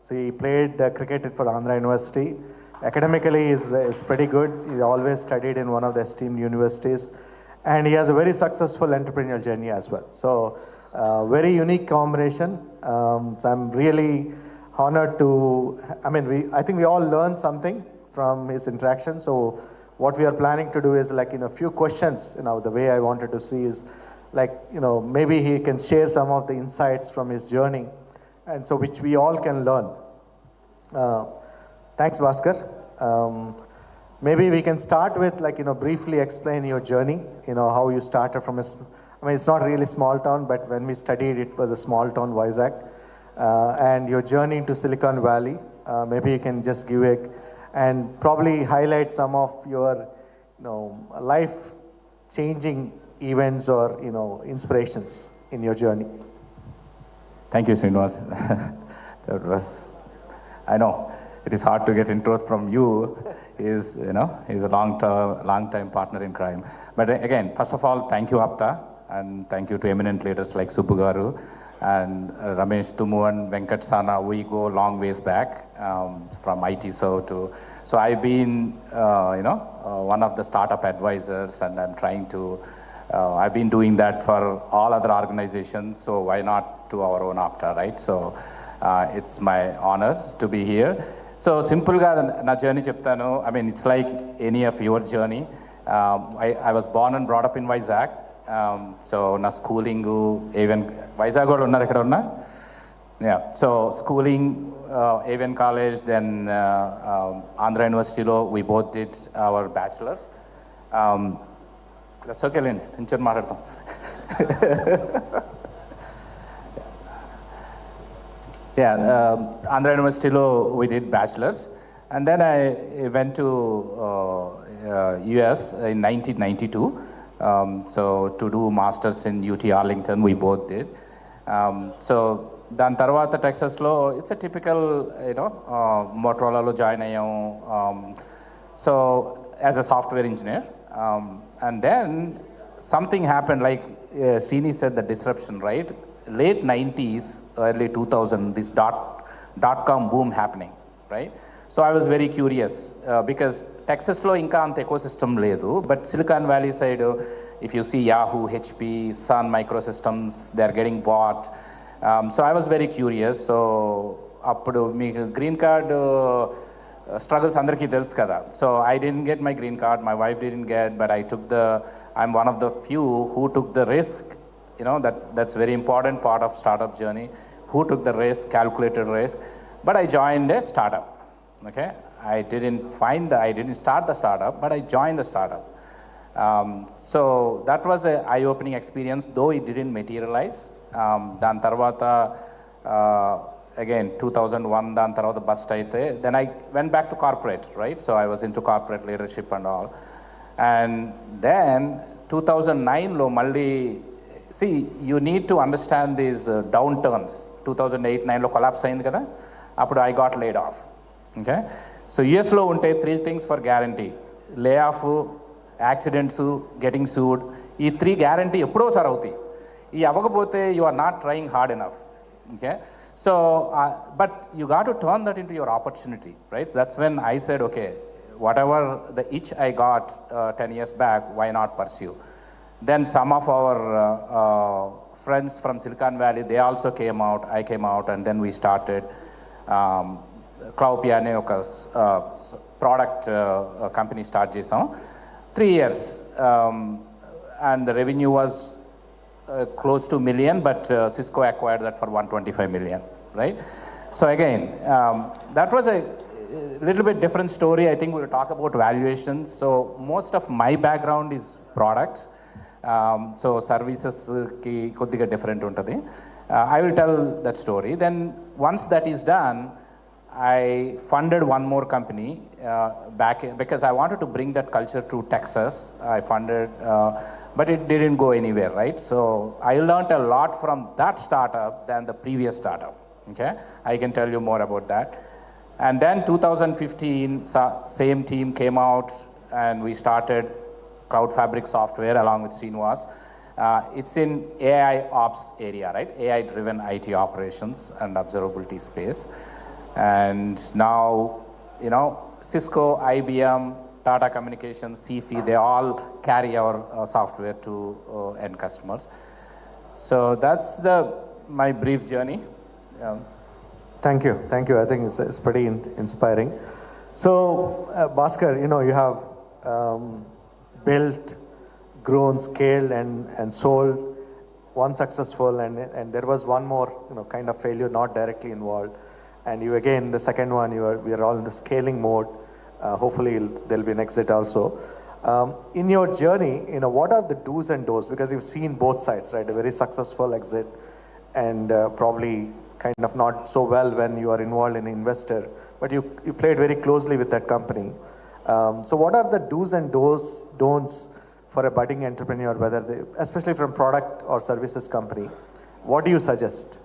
So he played cricket for Andhra University. Academically is pretty good. He always studied in one of the esteemed universities. And he has a very successful entrepreneurial journey as well. So very unique combination. So I'm really honored to, I think we all learned something from his interaction. So what we are planning to do is like, few questions, the way I wanted to see is, like, maybe he can share some of the insights from his journey, and so which we all can learn. Thanks, Bhaskar. Maybe we can start with, like, briefly explain your journey, how you started from it's not really small town, but when we studied, it was a small town, Vizag, and your journey to Silicon Valley. Maybe you can just give and probably highlight some of your, life-changing events or inspirations in your journey. Thank you, Srinivas. I know it is hard to get intros from you. He's a long time partner in crime. But again, first of all, thank you, APTA, and thank you to eminent leaders like Subbu Garu and Ramesh Tumu and Venkat Sana. We go long ways back, from IT so I've been one of the startup advisors, and I'm trying to I've been doing that for all other organizations, so why not to our own APTA, right? So it's my honor to be here. So simple ga na journey cheptanu. It's like any of your journey. I was born and brought up in Vizag. So na schooling even Vizag godu unnaru ekkada unna. Yeah. So schooling even college, then Andhra University lo we both did our bachelor's. That's okay, Lynn. Inchar maatladam. Yeah, Andhra University lo we did bachelor's, and then I went to US in 1992. So to do masters in UT Arlington, we both did. So dan tarvata Texas lo, it's a typical, Motorola lo join ayyam. So as a software engineer. And then something happened, like Srini said, the disruption, right? Late 90s, early 2000, this dot-com boom happening, right? So I was very curious because Texas lo inka anta ecosystem ledu, but Silicon Valley side, if you see Yahoo, HP, Sun Microsystems, they're getting bought. So I was very curious. So appudu meeku green card struggles andarki telusu kada. So I didn't get my green card, my wife didn't get, but I'm one of the few who took the risk. That's very important part of startup journey. Who took the risk, calculated risk. But I joined a startup. Okay, I didn't start the startup, but I joined the startup. So that was an eye-opening experience, though it didn't materialize. Dan tarvata again 2001 dan tarvata bust aithe, then I went back to corporate, right? So I was into corporate leadership and all. And then 2009 lo malli, see, you need to understand these downturns. 2008-9 lo collapse ayindi kada, appudu I got laid off. Okay, so US lo unte 3 things for guarantee: layoff, accidents, getting sued. Ee 3 guarantee eppudo sar avuti. Ee avagapothe you are not trying hard enough. Okay, so but you got to turn that into your opportunity, right? So that's when I said, okay, whatever the itch I got 10 years back, why not pursue? Then some of our friends from Silicon Valley, they also came out, I came out, and then we started Cloud అనే ఒక product company start చేసాం. 3 years, and the revenue was close to $1 million, but Cisco acquired that for $125 million, right? So again, that was a little bit different story. I think we'll talk about valuations. So most of my background is product. So services ki koddiga different untadi. I will tell that story. Then once that is done, I funded one more company back because I wanted to bring that culture to Texas. I funded, but it didn't go anywhere, right? So I learned a lot from that startup than the previous startup. Okay, I can tell you more about that. And then 2015, same team came out and we started Cloud Fabric software along with Srinivas. It's in AI ops area, right? AI-driven IT operations and observability space. And now, Cisco, IBM, Tata Communications, CFI, they all carry our software to end customers. So that's my brief journey. Thank you. I think it's pretty inspiring. So, Bhaskar, you have built, grown, scaled, and sold one successful, and there was one more, kind of failure, not directly involved. And you again, the second one, we are all in the scaling mode. Hopefully, there'll be an exit also. In your journey, what are the do's and don'ts? Because you've seen both sides, right? A very successful exit, and probably kind of not so well when you are involved in an investor, but you played very closely with that company. So what are the do's and don'ts for a budding entrepreneur, whether especially from product or services company? What do you suggest?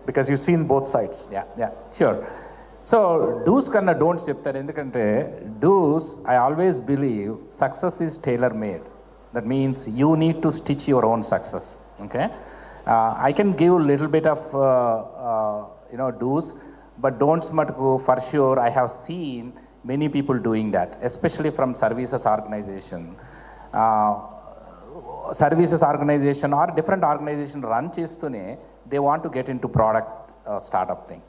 Because you've seen both sides. Yeah, sure. So do's kanna don'ts cheptaru endukante do's, I always believe success is tailor-made. That means you need to stitch your own success. Okay. I can give a little bit of do's, but don'ts matuku for sure. I have seen many people doing that, especially from services organization. Services organization or different organization run chestune, they want to get into product startup thing.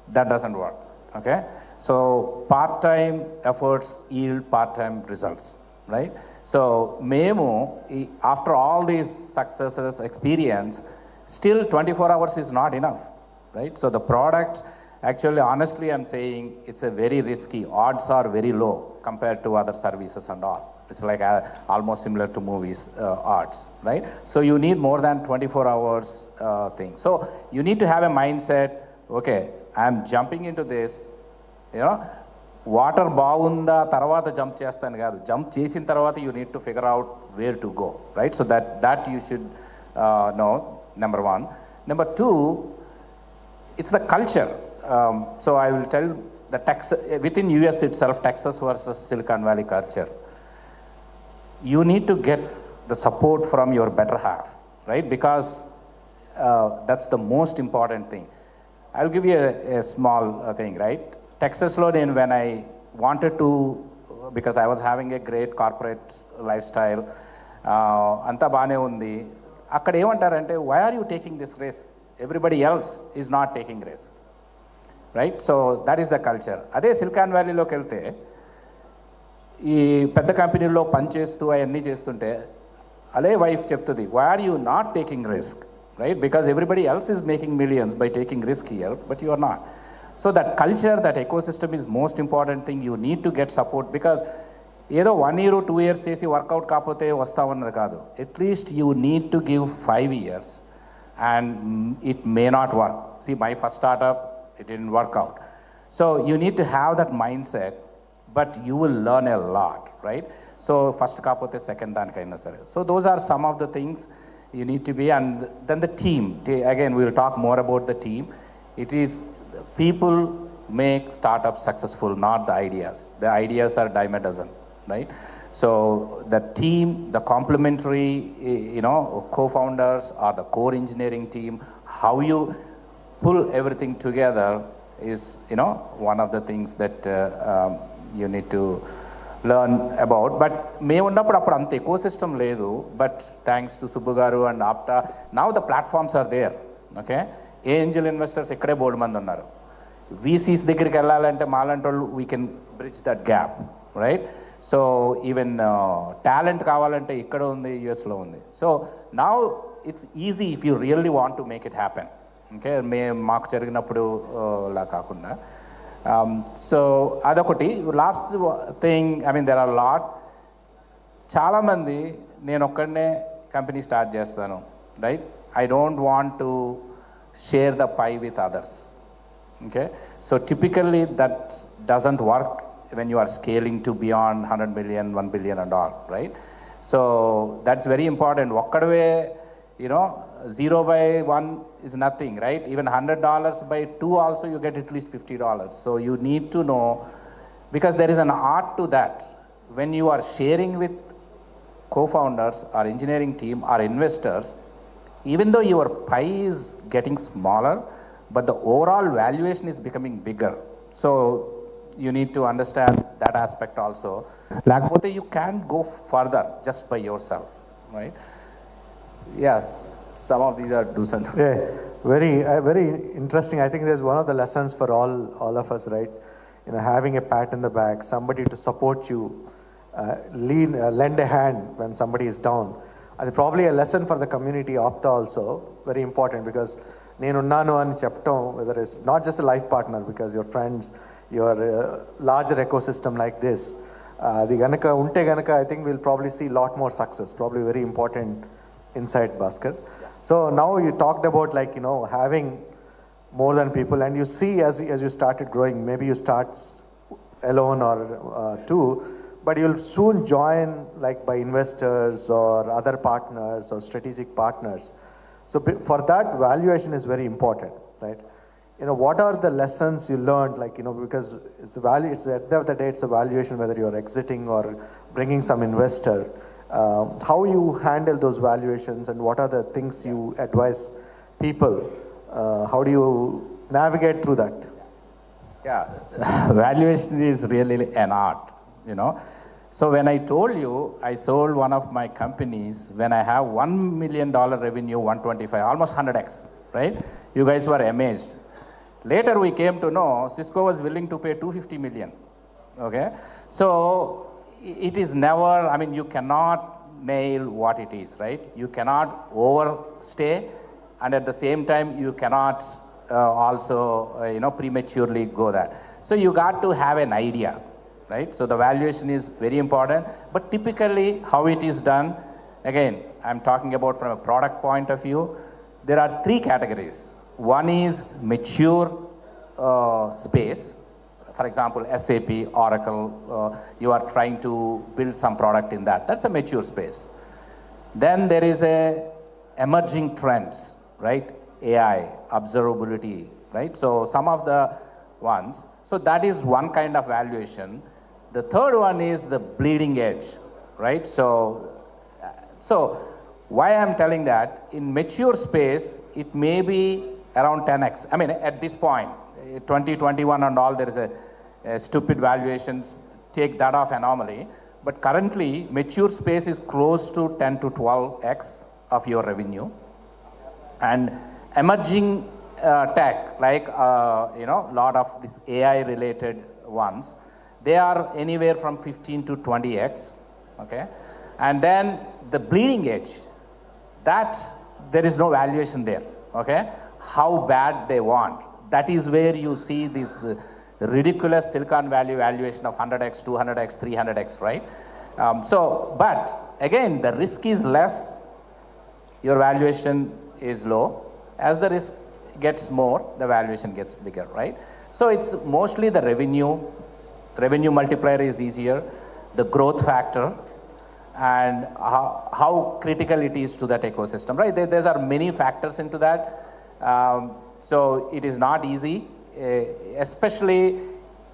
That doesn't work. Okay. So part-time efforts yield part-time results, right? So memo, after all these successes, experience, still 24 hours is not enough, right? So the product, actually, honestly, I'm saying it's a very risky. Odds are very low compared to other services and all. It's like almost similar to movies, odds, right? So you need more than 24 hours thing. So you need to have a mindset, okay, I'm jumping into this, water baunda tarvata jump chestanu kaadu. Jump chesin tarvata you need to figure out where to go, right? So that you should know, number one. Number two, it's the culture. So I will tell within US itself, Texas versus Silicon Valley culture. You need to get the support from your better half, right? Because that's the most important thing. I'll give you a small thing, right? Texas lo when I wanted to, because I was having a great corporate lifestyle, anta baane undi. Akkada emantarante, why are you taking this risk? Everybody else is not taking risk, right? So that is the culture. Ade Silicon Valley lo kelte, ee pedda company lo pan chestu ayanni chestunte, ale wife cheptudi, why are you not taking risk, right? Because everybody else is making millions by taking risk here, but you are not. So that culture, that ecosystem is most important thing. You need to get support, because either 1 year or 2 years chesi workout kapote vastavannadu kaadu. At least you need to give 5 years, and it may not work. See, my first startup, it didn't work out. So you need to have that mindset, but you will learn a lot, right? So first kapote second danikaina sare. So those are some of the things you need to be. And then the team, again, we will talk more about the team. It is people make startups successful, not the ideas. The ideas are dime a dozen, right? So the team, the complementary, co-founders or the core engineering team, how you pull everything together is, one of the things that you need to learn about. But may unnappudu appudu anta ecosystem ledu, but thanks to Subbu garu and APTA, now the platforms are there. Okay, angel investors ikkade board mandi unnaru. VCs దగ్గరికి వెళ్ళాలంటే మాలంటోళ్ళు we can bridge that gap, right? So even talent కావాలంటే ఇక్కడ ఉంది, US లో ఉంది. So now it's easy if you really want to make it happen. Okay, మాకు జరిగినప్పుడు లా కాకుండా. So అదొకటి. Last thing, I mean there are a lot. చాలా మంది నేను ఒక్కడనే కంపెనీ స్టార్ట్ చేస్తాను, right? I don't want to share the pie with others. Okay, so typically that doesn't work when you are scaling to beyond 100 million, 1 billion and all, right? So that's very important. Okkadave, 0 by 1 is nothing, right? Even $100 by 2 also you get at least $50. So you need to know, because there is an art to that. When you are sharing with co-founders or engineering team or investors, even though your pie is getting smaller, but the overall valuation is becoming bigger. So you need to understand that aspect also. Lakpote, you can't go further just by yourself, right? Yes, some of these are do's and don'ts. Yeah, very interesting. I think there's one of the lessons for all of us, right? Having a pat in the back, somebody to support you, lend a hand when somebody is down. And probably a lesson for the community, APTA also, very important, because nenunnanu ani cheptam, whether it's not just a life partner, because your friends, your larger ecosystem like this, the ganaka unte ganaka, I think we'll probably see a lot more success. Probably very important insight, Bhaskar. So now you talked about having more than people, and you see as you started growing, maybe you start alone or two, but you'll soon join by investors or other partners or strategic partners. So for that, valuation is very important, right? What are the lessons you learned, because it's at the end of the day, it's a valuation, whether you're exiting or bringing some investor. How you handle those valuations, and what are the things you advise people? How do you navigate through that? Yeah, valuation is really an art, So when I told you, I sold one of my companies when I have $1 million revenue, 125, almost 100x, right? You guys were amazed. Later we came to know Cisco was willing to pay $250 million, okay? So it is never, you cannot nail what it is, right? You cannot overstay, and at the same time, you cannot also, prematurely go there. So you got to have an idea, right? So the valuation is very important, but typically how it is done, again, I'm talking about from a product point of view, there are 3 categories. One is mature space. For example, SAP, Oracle, you are trying to build some product in that. That's a mature space. Then there is a emerging trends, right? AI, observability, right? So some of the ones. So that is one kind of valuation. The third one is the bleeding edge, right? So why I'm telling that, in mature space, it may be around 10x. At this point, 2021 and all, there is a stupid valuations, take that off anomaly. But currently, mature space is close to 10 to 12x of your revenue. And emerging tech, like, lot of these AI-related ones, they are anywhere from 15 to 20x, okay? And then the bleeding edge, that there is no valuation there, okay? How bad they want. That is where you see this ridiculous Silicon Valley valuation of 100x, 200x, 300x, right? But again, the risk is less, your valuation is low. As the risk gets more, the valuation gets bigger, right? So it's mostly the revenue multiplier is easier, the growth factor, and how critical it is to that ecosystem, right? There are many factors into that. So it is not easy, especially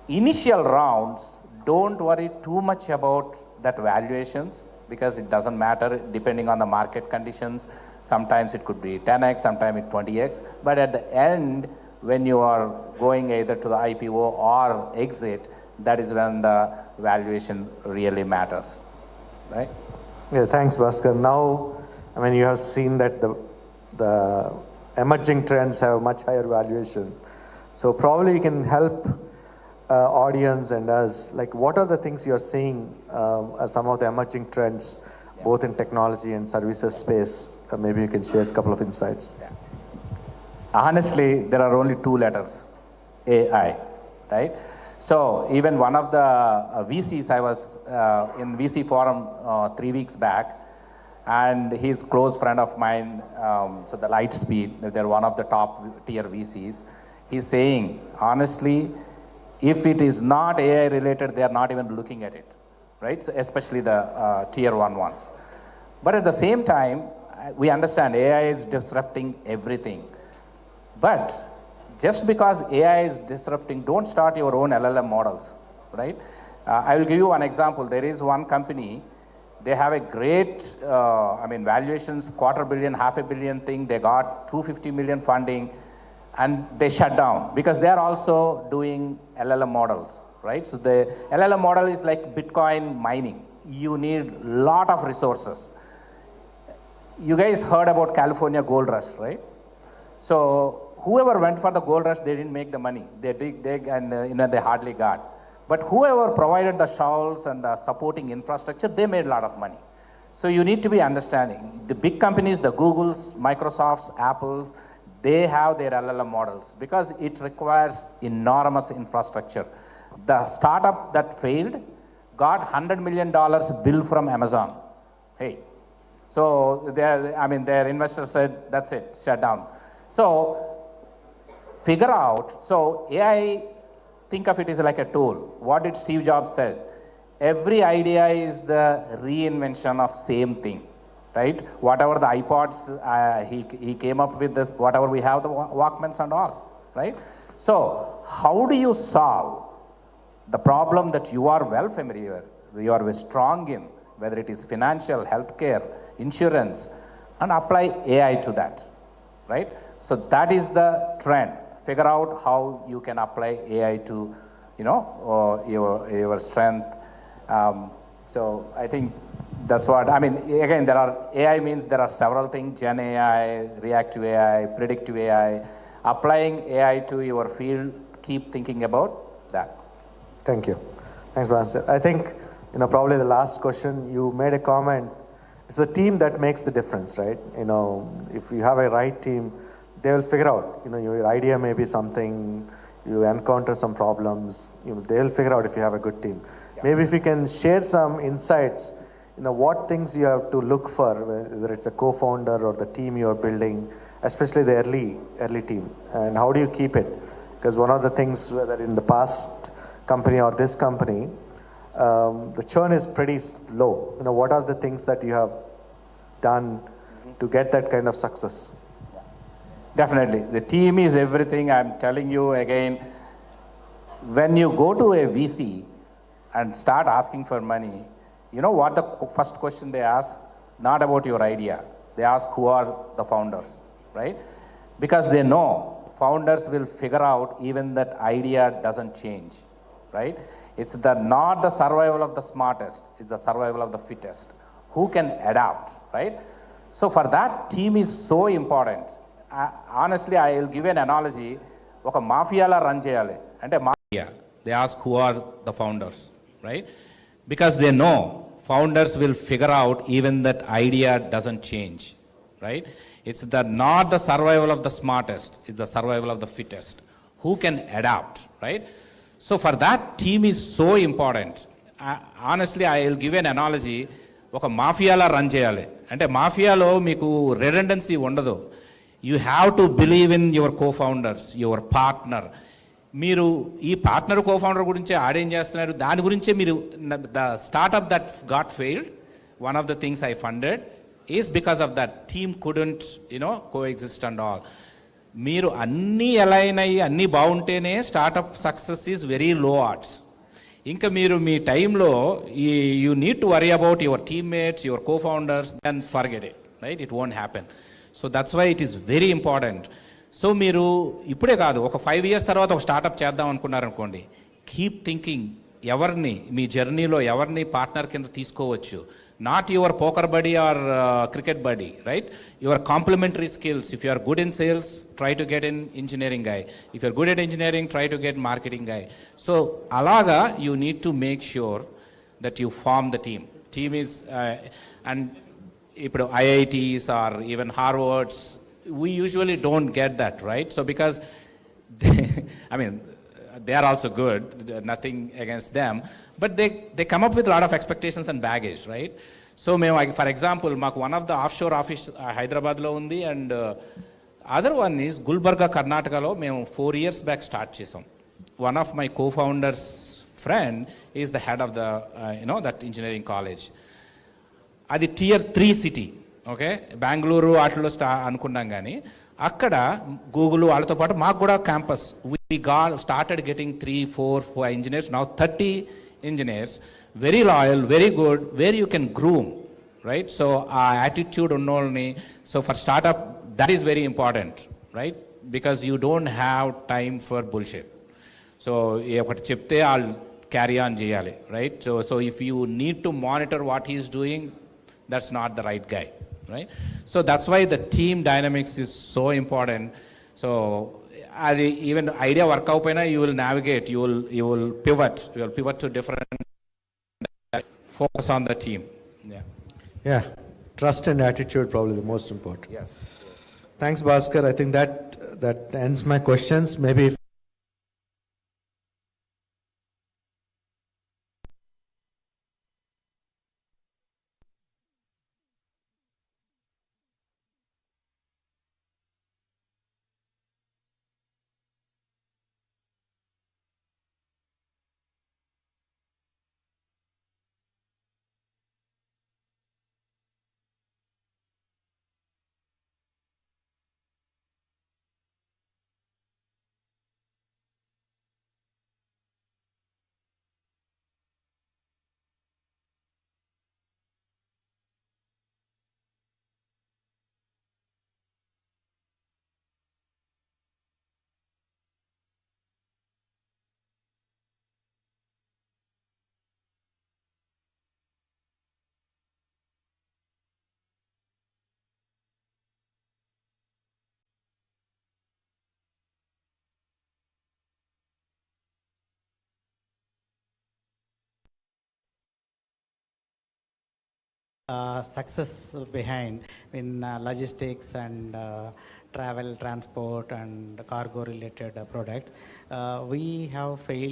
initial rounds. Don't worry too much about that valuations, because it doesn't matter depending on the market conditions. Sometimes it could be 10x, sometimes it's 20x. But at the end, when you are going either to the IPO or exit, that is when the valuation really matters, right? Yeah, thanks, Bhaskar. Now, you have seen that the emerging trends have much higher valuation. So probably you can help audience and us, what are the things you're seeing as some of the emerging trends, both in technology and services space? Maybe you can share a couple of insights. Yeah. Honestly, there are only 2 letters, AI, right? So even one of the VCs, I was in VC forum 3 weeks back, and he's close friend of mine, so the Lightspeed, they're one of the top tier VCs. He's saying, honestly, if it is not AI related, they are not even looking at it, right? So especially the tier 1 ones. But at the same time, we understand AI is disrupting everything. But just because AI is disrupting, don't start your own LLM models, right? I will give you one example. There is one company, they have a great, valuations, $250 million, $500 million thing. They got $250 million funding, and they shut down because they are also doing LLM models, right? So the LLM model is like Bitcoin mining. You need a lot of resources. You guys heard about California gold rush, right? So whoever went for the gold rush, they didn't make the money. They dig, and they hardly got. But whoever provided the shovels and the supporting infrastructure, they made a lot of money. So you need to be understanding. The big companies, the Googles, Microsofts, Apples, they have their LLM models because it requires enormous infrastructure. The startup that failed got $100 million bill from Amazon. Hey. So their investors said, that's it, shut down. So figure out, so AI, think of it as like a tool. What did Steve Jobs say? Every idea is the reinvention of same thing, right? Whatever the iPods, he came up with this, whatever we have, the Walkmans and all, right? So how do you solve the problem that you are well familiar, you are strong in, whether it is financial, healthcare, insurance, and apply AI to that, right? So that is the trend. Figure out how you can apply AI to, your strength. So I think that's what, again, AI means there are several things, Gen AI, reactive AI, predictive AI. Applying AI to your field, keep thinking about that. Thank you. Thanks, Brian. I think, probably the last question, you made a comment. It's the team that makes the difference, right? If you have a right team, they will figure out, your idea may be something, you encounter some problems, they'll figure out if you have a good team. Yeah. Maybe if you can share some insights, what things you have to look for, whether it's a co-founder or the team you're building, especially the early team, and how do you keep it? Because one of the things, whether in the past company or this company, the churn is pretty low. What are the things that you have done to get that kind of success? Definitely. The team is everything. I'm telling you again, when you go to a VC and start asking for money, you know what the first question they ask? Not about your idea. They ask who are the founders, right? Because they know founders will figure out even that idea doesn't change, right? It's not the survival of the smartest, it's the survival of the fittest. Who can adapt, right? So for that, team is so important. Honestly, I will give an analogy. Oka mafia la run cheyali. Ante mafia. They ask who are the founders, right? Because they know founders will figure out even that idea doesn't change, right? It's not the survival of the smartest, it's the survival of the fittest. Who can adapt, right? So for that, team is so important. Honestly, I will give an analogy. Oka mafia la run cheyali. Ante mafia lo meeku redundancy ఉండదు. You have to believe in your co-founders, your partner. మీరు ఈ partner co-founder గురించి ఆడేం చేస్తున్నారు, దాని గురించే మీరు the startup that got failed, one of the things I funded is because of that. Team couldn't, coexist and all. మీరు అన్నీ అలైన్ అయ్యి అన్నీ బాగుంటేనే startup success is very low arts. ఇంకా మీరు మీ టైంలో you need to worry about your teammates, your co-founders, then forget it, right? It won't happen. So that's why it is very important. So మీరు ఇప్పుడే కాదు, ఒక 5 years తర్వాత ఒక startup చేద్దాం అనుకున్నారనుకోండి, కీప్ థింకింగ్ ఎవరిని మీ జర్నీలో ఎవరిని పార్ట్నర్ కింద తీసుకోవచ్చు. Not your poker buddy or cricket buddy, right? Your complementary skills. If you are good in sales, try to get in engineering guy. If you are good at engineering, try to get marketing guy. So అలాగా you need to make sure that you form the team. Team is and ఇప్పుడు IITs or even Harvards, we usually don't get that, right? So because they are also good, nothing against them, but they come up with a lot of expectations and baggage, right? So for example, one of the offshore office Hyderabad lo undi, and other one is Gulbarga, Karnataka lo మేము 4 years back start chesam. One of my co-founders friend is the head of the that engineering college. అది tier 3 city, okay, Bengaluru వాటిలో అనుకున్నాం కానీ అక్కడ Google వాళ్ళతో పాటు మాకు కూడా campus we started getting 3-4-5 engineers, now 30 engineers, very loyal, very good, where you can groom, right? So ఆ యాటిట్యూడ్ ఉన్నోళ్ళని, so for startup that is very important, right? Because you don't have time for bullshit. So ఒకటి చెప్తే వాళ్ళు carry on చేయాలి, right? So if you need to monitor what he's doing, that's not the right guy, right? So that's why the team dynamics is so important. So even idea work out, you will navigate, you will pivot to different, focus on the team. Yeah, trust and attitude probably the most important. Yes. Thanks, Bhaskar. I think that ends my questions. Maybe if success behind in logistics and travel, transport and cargo related products. We have failed